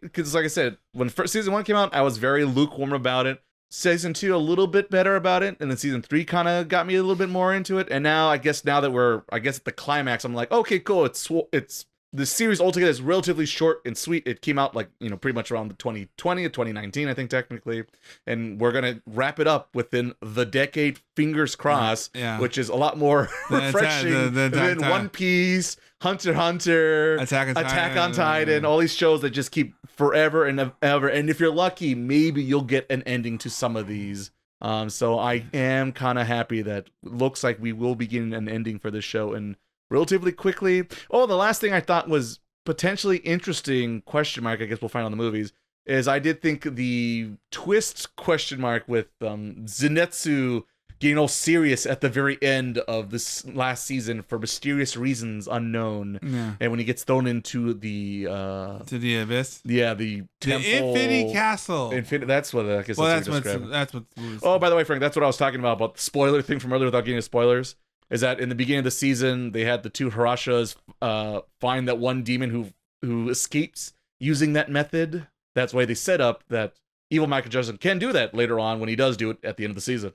Because like I said, when first season 1 came out, I was very lukewarm about it. Season 2 a little bit better about it, and then season 3 kind of got me a little bit more into it. And now that we're at the climax, I'm like, okay, cool. It's the series altogether is relatively short and sweet. It came out like pretty much around the 2020 or 2019, I think technically, and we're gonna wrap it up within the decade. Fingers crossed, which is a lot more refreshing than One Piece, Hunter x Hunter, Attack on Titan, all these shows that just keep forever and ever. And if you're lucky, maybe you'll get an ending to some of these. So I am kind of happy that looks like we will be getting an ending for this show and relatively quickly. Oh, the last thing I thought was potentially interesting, question mark, I guess we'll find on the movies, is I did think the twist, question mark, with Zenitsu getting all serious at the very end of this last season for mysterious reasons unknown. Yeah. And when he gets thrown into the abyss. Yeah, the temple. The Infinity Castle. That's what I guess that's what. Oh, by the way, Frank, that's what I was talking about the spoiler thing from earlier without getting into spoilers. Is that in the beginning of the season, they had the 2 Hirashas find that one demon who escapes using that method. That's why they set up that evil Michael Jackson can do that later on when he does do it at the end of the season.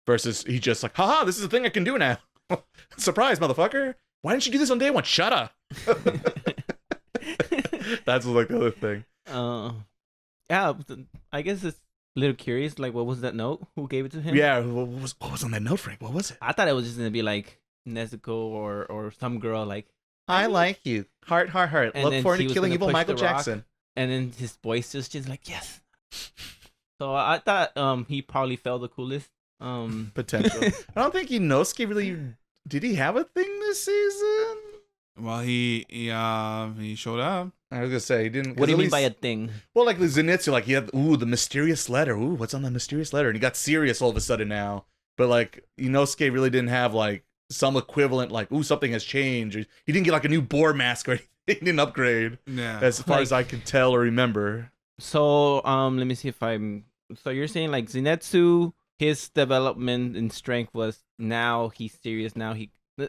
Versus he just like, haha, this is the thing I can do now. Surprise, motherfucker. Why didn't you do this on day 1? Shut up. That's like the other thing. Yeah, I guess it's a little curious, like, what was that note? Who gave it to him? Yeah, what was on that note, Frank? What was it? I thought it was just gonna be like Nezuko or some girl like, I like you. Heart. Look forward to killing evil Michael Jackson. And then his voice just like, yes. So I thought he probably felt the coolest. Potential. I don't think Inosuke really did he have a thing this season? Well, he showed up. I was gonna say he didn't. What do you mean by a thing? Well, like the Zenitsu, like he had the mysterious letter. Ooh, what's on the mysterious letter? And he got serious all of a sudden now. But like Inosuke really didn't have like some equivalent, like, ooh, something has changed. Or he didn't get like a new boar mask or anything. He didn't upgrade. Yeah. As far as I could tell or remember. So let me see if I'm. So you're saying like Zenitsu, his development in strength was now he's serious. Now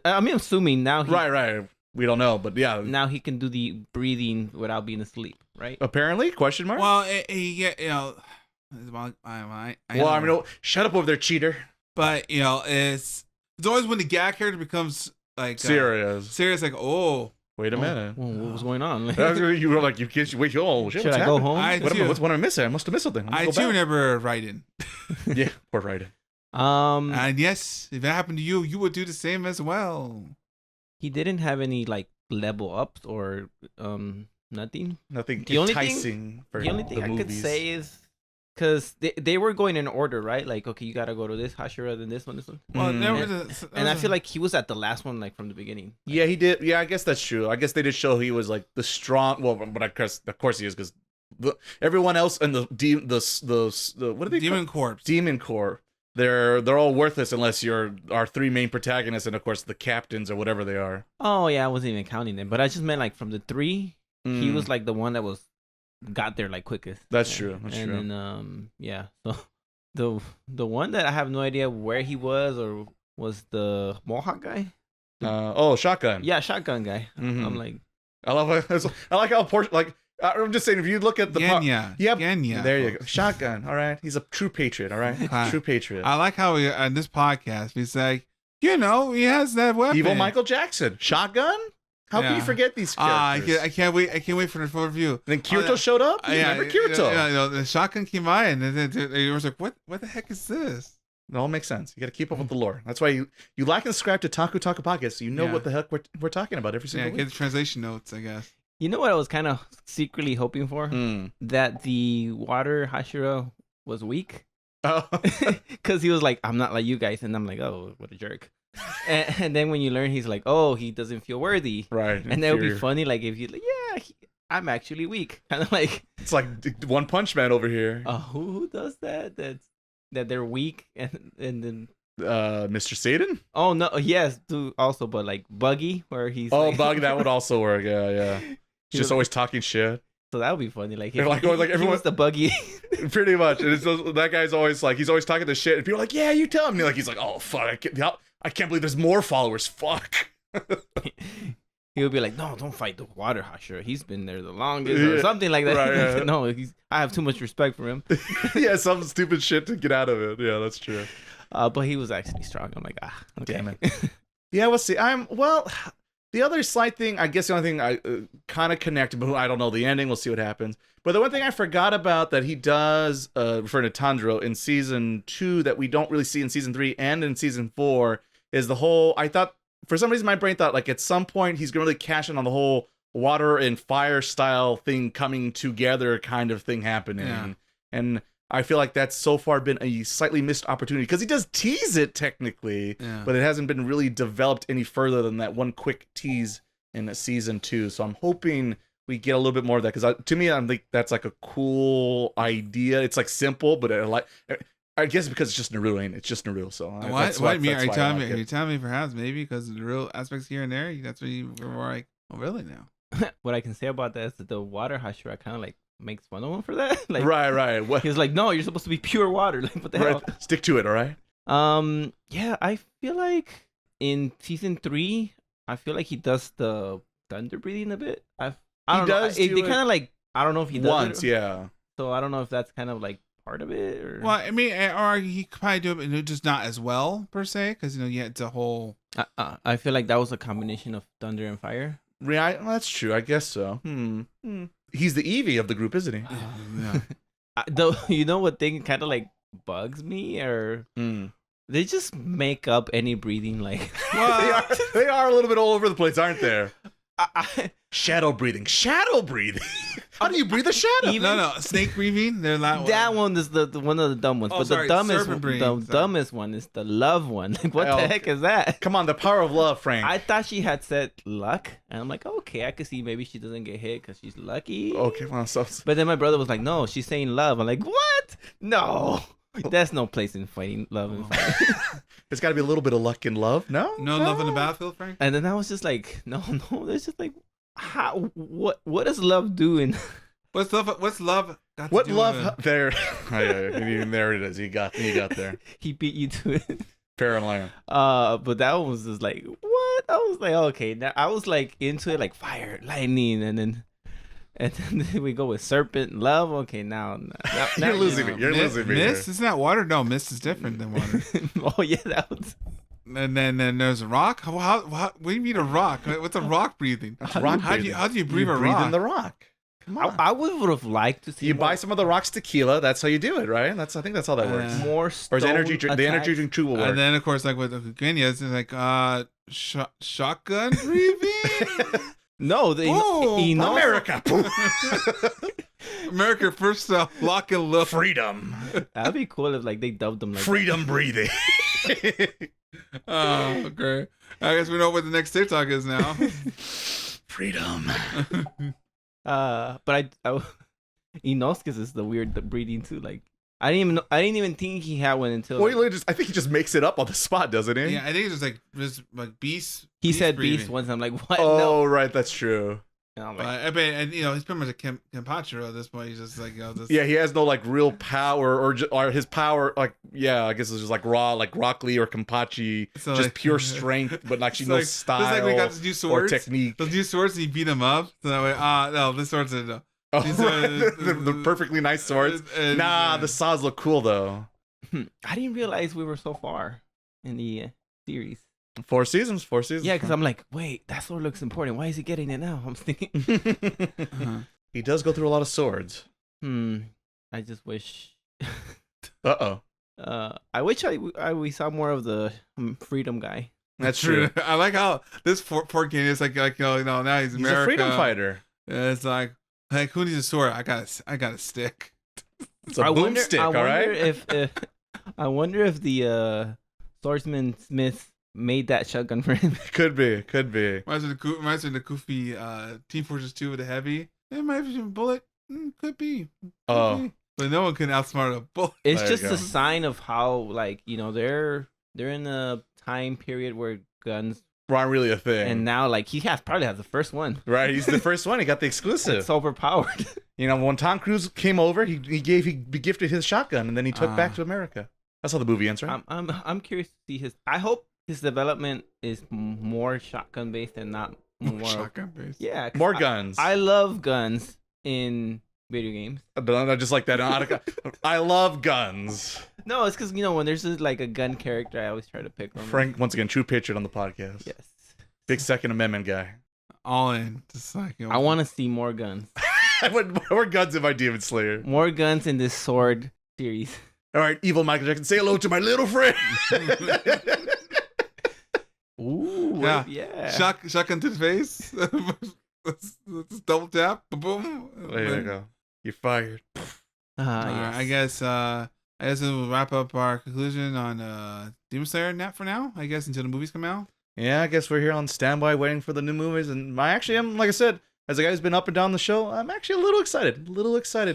I'm assuming now he. Right. We don't know, but yeah. Now he can do the breathing without being asleep, right? Apparently, question mark. Well, shut up over there, cheater. But it's always when the gag character becomes like serious, like, oh, wait a minute, what was going on? You were like, you can't wait. Oh shit, should I go home? What am I missing? I must have missed something. I too never Raiden. Yeah, poor Raiden. And yes, if that happened to you, you would do the same as well. He didn't have any like level ups or nothing. Nothing the only enticing thing, the only thing I could say is Because they were going in order, right? Like, okay, you gotta go to this Hashira, then this one. Well, and I feel like he was at the last one, like from the beginning. Yeah, he did. Yeah, I guess that's true. I guess they did show he was like the strong. Well, but of course he is, because everyone else in the what are they Demon called? Corps. Demon Corps. They're all worthless unless you're our three main protagonists and of course the captains or whatever they are. Oh yeah, I wasn't even counting them, but I just meant like from the three, he was like the one that got there like quickest. That's true. That's and true. then yeah, so the one that I have no idea where he was or was the Mohawk guy. Shotgun. Yeah, shotgun guy. Mhm. I'm like, I like how I'm just saying, if you look at the Genya. There you go. Shotgun. All right, he's a true patriot. All right, true patriot. I like how we on this podcast we say, he has that weapon. Evil Michael Jackson. Shotgun. How can you forget these characters? I can't wait for the full review. Then Kirito showed up. Remember Kirito? Yeah, the shotgun came by, and it was like, what the heck is this? It all makes sense. You got to keep up with the lore. That's why you like and subscribe to Taku Podcast, so you know what the heck we're talking about every single week. Get the translation notes, I guess. you know what I was kind of secretly hoping for? That the water Hashira was weak. Oh, because he was like, I'm not like you guys, and I'm like, oh, what a jerk. And then when you learn, he's like, oh, he doesn't feel worthy, right? And that would be funny, like if you like, I'm actually weak, kind of like it's like One Punch Man over here. Who does that? That they're weak, and then Mr. Satan. Oh no, yes, too, also, but like Buggy, where he's Buggy, that would also work. Yeah. He's just always talking shit. So that would be funny. Like, everyone's the Buggy. Pretty much. And that guy's always like, he's always talking to shit. And people are like, yeah, you tell him. And he's like, oh, fuck. I can't believe there's more followers. Fuck. He would be like, no, don't fight the water Hashira. He's been there the longest or something like that. Right, no, I have too much respect for him. Yeah, some stupid shit to get out of it. Yeah, that's true. But he was actually strong. I'm like, okay. Damn it. Yeah, we'll see. The other slight thing, I guess the only thing I kind of connected, but I don't know the ending. We'll see what happens. But the one thing I forgot about that he does, referring to Tanjiro, in season 2 that we don't really see in season 3 and in season 4 is the whole, I thought, for some reason my brain thought like at some point he's going to really cash in on the whole water and fire style thing coming together kind of thing happening. Yeah. And I feel like that's so far been a slightly missed opportunity because he does tease it technically, but it hasn't been really developed any further than that one quick tease in season 2. So I'm hoping we get a little bit more of that because to me, I think that's like a cool idea. It's like simple, but I guess because it's just Naruto, ain't it? It's just Naruto. So what? Are you telling me perhaps maybe because of the real aspects here and there? That's what you were like, oh really now? What I can say about that is that the water Hashira kind of like makes fun of him for that. Like, right. What? He's like, no, you're supposed to be pure water. Like, what the hell? Stick to it, all right? Yeah, I feel like in season 3, I feel like he does the thunder breathing a bit. I don't know. They kind of like, I don't know if he does once, it. Yeah. So I don't know if that's kind of like part of it. Or... Well, I mean, or he could probably do it, just not as well per se, because it's a whole. I feel like that was a combination of thunder and fire. Yeah, that's true. I guess so. He's the Eevee of the group, isn't he? Though, you know what thing kind of like bugs me, or they just make up any breathing like. Well, they are a little bit all over the place, aren't they? Shadow breathing. How do you breathe a shadow? No, snake breathing. They're not. That one is the one of the dumb ones. But the dumbest one is the love one. Like, what the heck is that? Come on, the power of love, Frank. I thought she had said luck, and I'm like, okay, I could see maybe she doesn't get hit because she's lucky. Okay, well, but then my brother was like, no, she's saying love. I'm like, what? No, that's no place in fighting love and fighting. There's got to be a little bit of luck in love. No love in the battlefield, Frank. And then I was just like, no. There's just like, how? What does love do in? What's love? What love? There, there it is. You got there. He beat you to it. Fair and lion. But that one was just like, what? I was like, okay. Now I was like into it, like fire, lightning, and then we go with serpent, love. Okay, now you're losing me. You're losing me. Mist? Isn't that water? No, mist is different than water. Oh yeah, that was. And then there's a rock. What do you mean a rock? What's a rock breathing? How do you breathe a rock? Breathe in the rock. I would have liked to see. You buy some of the rocks tequila. That's how you do it, right? I think that's how that works. More or the energy drink too will work. And then of course, like with the Kenya, it's like shotgun breathing. No, America. America first lock and load. Freedom. That'd be cool if like they dubbed them like Freedom breathing. Oh, okay. I guess we know what the next TikTok is now. Freedom. But I Inosuke's is the weird breeding too. Like I didn't even think he had one until. Well, I think he just makes it up on the spot, doesn't he? Yeah, I think it's just like beast. He said breeding. beast once. I'm like, what? Oh, No. right, that's true. And I'm like, I bet, and he's pretty much a Kenpachiro at this point. He's just like, just, Yeah, he has no like real power, or his power, like I guess it's just like Rock Lee or Kenpachi, So, just like, pure strength, but actually no like, style just like we got these new or swords. technique. Those new swords, and he beat them up. So that way, no, this sword's no. Oh, These the perfectly nice swords. Nah, the saws look cool though. I didn't realize we were so far in the series. 4 seasons. Yeah, because I'm like, wait, that sword looks important. Why is he getting it now? I'm thinking. He does go through a lot of swords. I just wish. Uh-oh. I wish we saw more of the freedom guy. That's true. I like how this Fort King is like now he's He's America. a freedom fighter. Yeah, it's like who needs a sword? I got a stick. It's a boomstick, all right? I wonder if the swordsman Smith made that shotgun for him. Could be. Reminds me of the Goofy Team Fortress 2 with the heavy. It might be a bullet. Could be. Oh. But no one can outsmart a bullet. It's There just you go. a sign of how, like, they're in a time period where guns, Not really a thing. and now like he probably has the first one. Right, he's the first one. He got the exclusive. It's overpowered. You know, when Tom Cruise came over, he gifted his shotgun, and then he took back to America. That's how the movie ends, right? I'm curious to see his. I hope his development is more shotgun based and not more Shotgun based. Yeah, 'cause More guns. I love guns in video games. I just like that. I love guns. No, it's because when there's like a gun character, I always try to pick one. Frank, once again, true patriot on the podcast. Yes. Big Second Amendment guy. All in. Just like I want to see more guns. I want more guns in my Demon Slayer. More guns in this sword series. All right, evil Michael Jackson, say hello to my little friend. Ooh, yeah. Shotgun to the face. Let's double tap. Boom. There you go. You're fired. Alright, I guess we'll wrap up our conclusion on Demon Slayer for now. I guess until the movies come out. Yeah, I guess we're here on standby waiting for the new movies, and I actually am, like I said, as a guy who's been up and down the show, I'm actually a little excited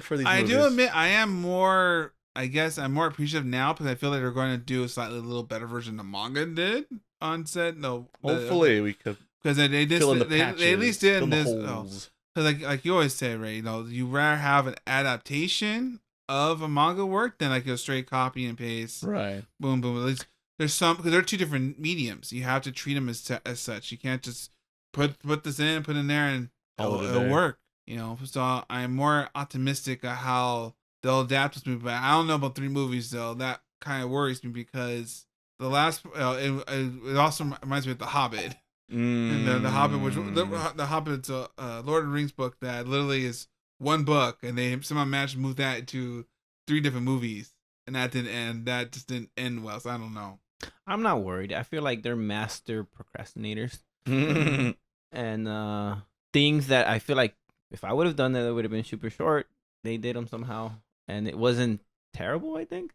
for these movies. I do admit I am more. I guess I'm more appreciative now because I feel like they're going to do a slightly little better version the manga did on set. No, Hopefully we could because they fill in the patches, they at least did fill in the this. holes. Like you always say, right? You rather have an adaptation of a manga work than like a straight copy and paste. Right. Boom, boom. At least there's some because they're two different mediums. You have to treat them as such. You can't just put this in, put in there, and it'll work. So I'm more optimistic at how they'll adapt this movie. But I don't know about 3 movies though. That kind of worries me because the last it also reminds me of The Hobbit. And the Hobbit, which the Hobbit's a Lord of the Rings book that literally is one book, and they somehow managed to move that into 3 different movies, and that didn't end. That just didn't end well. So I don't know. I'm not worried. I feel like they're master procrastinators, and things that I feel like if I would have done that, it would have been super short. They did them somehow, and it wasn't terrible. I think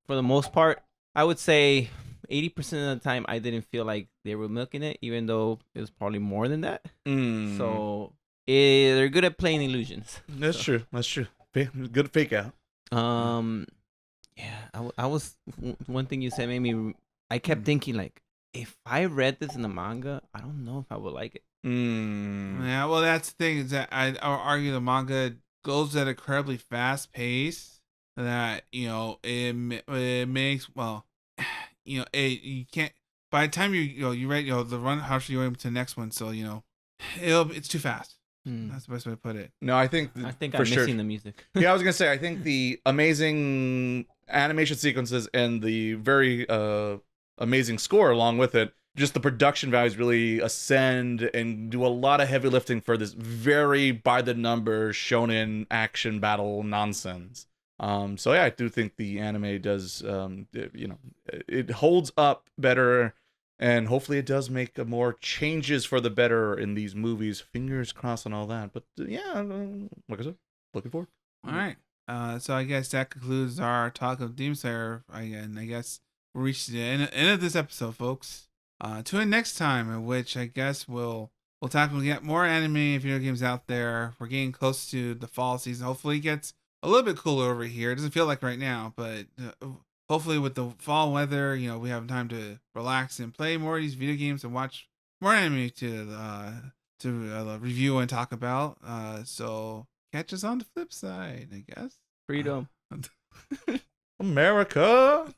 for the most part, I would say 80% of the time, I didn't feel like they were milking it, even though it was probably more than that. So they're good at playing illusions. That's true. Good fake out. Yeah, I was one thing you said made me. I kept thinking like, if I read this in the manga, I don't know if I would like it. Yeah, well, that's the thing is that I argue the manga goes at a incredibly fast pace that it makes you can't by the time you read the run how should you go to the next one, so it's too fast. That's the best way to put it. No, I think I'm missing the music. Yeah, I was gonna say I think the amazing animation sequences and the very amazing score along with it, just the production values really ascend and do a lot of heavy lifting for this very by the numbers shonen action battle nonsense. So yeah, I do think the anime does, it holds up better, and hopefully it does make more changes for the better in these movies. Fingers crossed and all that. But yeah, like I said, looking forward. All right. So I guess that concludes our talk of Demon Slayer. And I guess we reached the end of this episode, folks. Tune in next time, in which I guess we'll tackle get more anime and video games out there. We're getting close to the fall season. Hopefully it gets a little bit cooler over here. It doesn't feel like right now, but hopefully with the fall weather, we have time to relax and play more of these video games and watch more anime to review and talk about. So catch us on the flip side, I guess. Freedom. America.